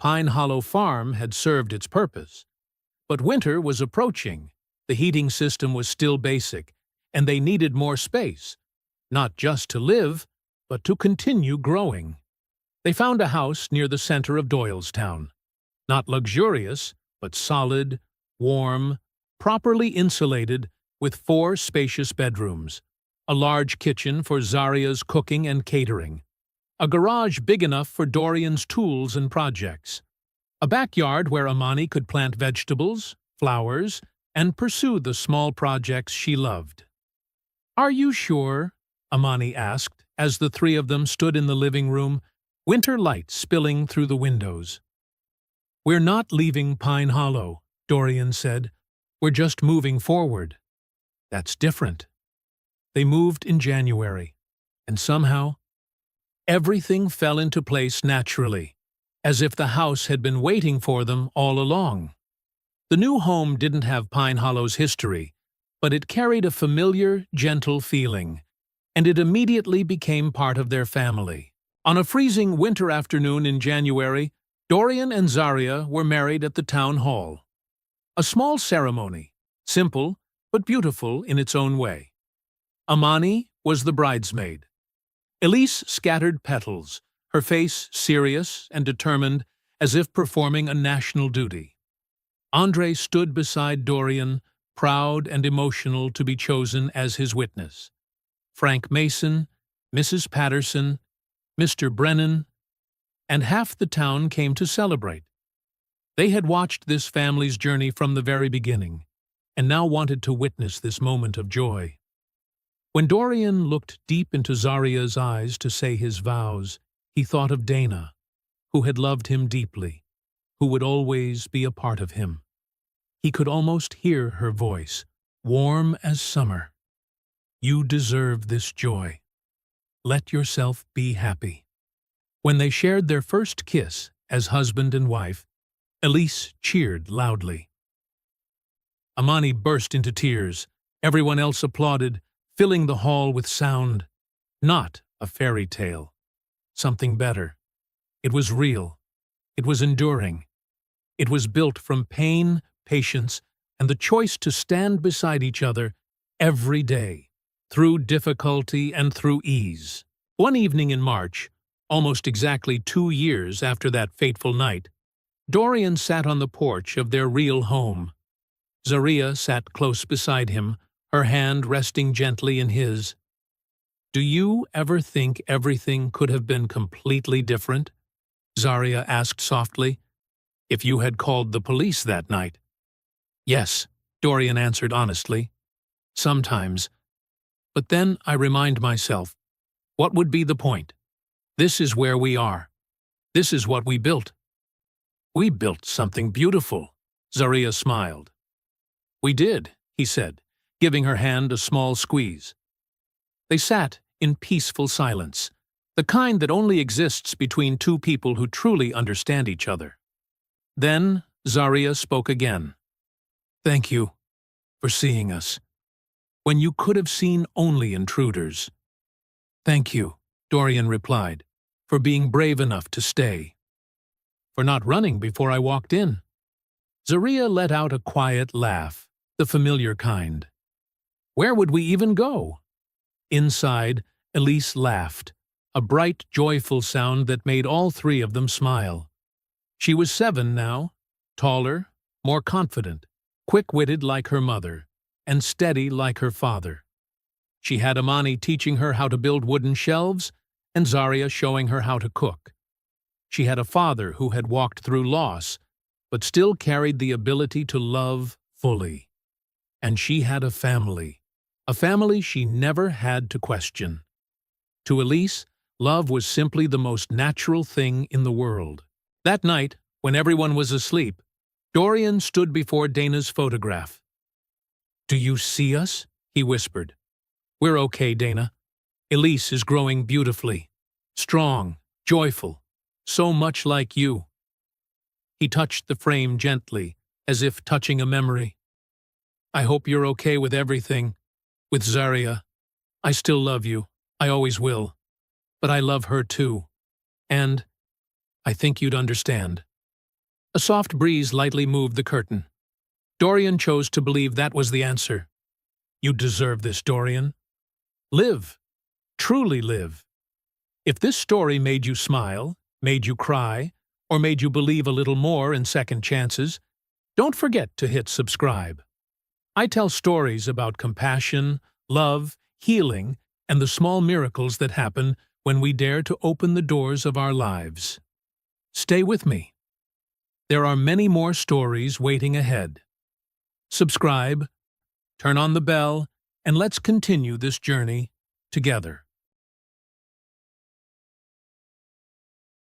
S1: Pine Hollow Farm had served its purpose. But winter was approaching, the heating system was still basic, and they needed more space, not just to live, but to continue growing. They found a house near the center of Doylestown. Not luxurious, but solid, warm, properly insulated, with 4 spacious bedrooms, a large kitchen for Zaria's cooking and catering, a garage big enough for Dorian's tools and projects, a backyard where Amani could plant vegetables, flowers, and pursue the small projects she loved. "Are you sure?" Amani asked, as the 3 of them stood in the living room, winter light spilling through the windows. "We're not leaving Pine Hollow," Dorian said. "We're just moving forward." "That's different." They moved in January, and somehow, everything fell into place naturally, as if the house had been waiting for them all along. The new home didn't have Pine Hollow's history, but it carried a familiar, gentle feeling, and it immediately became part of their family. On a freezing winter afternoon in January, Dorian and Zaria were married at the town hall. A small ceremony, simple but beautiful in its own way. Amani was the bridesmaid. Elise scattered petals, her face serious and determined, as if performing a national duty. Andre stood beside Dorian, proud and emotional to be chosen as his witness. Frank Mason, Mrs. Patterson, Mr. Brennan, and half the town came to celebrate. They had watched this family's journey from the very beginning, and now wanted to witness this moment of joy. When Dorian looked deep into Zaria's eyes to say his vows, he thought of Dana, who had loved him deeply, who would always be a part of him. He could almost hear her voice, warm as summer. You deserve this joy. Let yourself be happy. When they shared their first kiss as husband and wife, Elise cheered loudly. Amani burst into tears. Everyone else applauded, filling the hall with sound. Not a fairy tale. Something better. It was real. It was enduring. It was built from pain, patience, and the choice to stand beside each other every day, through difficulty and through ease. One evening in March, almost exactly 2 years after that fateful night, Dorian sat on the porch of their real home. Zaria sat close beside him, her hand resting gently in his. Do you ever think everything could have been completely different? Zaria asked softly. If you had called the police that night? Yes, Dorian answered honestly. Sometimes. But then I remind myself, what would be the point? This is where we are. This is what we built. We built something beautiful, Zaria smiled. We did, he said, giving her hand a small squeeze. They sat in peaceful silence, the kind that only exists between two people who truly understand each other. Then Zaria spoke again. Thank you for seeing us, when you could have seen only intruders. Thank you, Dorian replied, for being brave enough to stay. For not running before I walked in. Zaria let out a quiet laugh, the familiar kind. Where would we even go? Inside, Elise laughed, a bright, joyful sound that made all three of them smile. She was 7 now, taller, more confident, quick-witted like her mother, and steady like her father. She had Amani teaching her how to build wooden shelves, and Zaria showing her how to cook. She had a father who had walked through loss, but still carried the ability to love fully. And she had a family she never had to question. To Elise, love was simply the most natural thing in the world. That night, when everyone was asleep, Dorian stood before Dana's photograph. Do you see us? He whispered. We're okay, Dana. Elise is growing beautifully, strong, joyful, so much like you. He touched the frame gently, as if touching a memory. I hope you're okay with everything. With Zaria. I still love you. I always will. But I love her too. And I think you'd understand. A soft breeze lightly moved the curtain. Dorian chose to believe that was the answer. You deserve this, Dorian. Live. Truly live. If this story made you smile, made you cry, or made you believe a little more in second chances, don't forget to hit subscribe. I tell stories about compassion, love, healing, and the small miracles that happen when we dare to open the doors of our lives. Stay with me. There are many more stories waiting ahead. Subscribe, turn on the bell, and let's continue this journey together.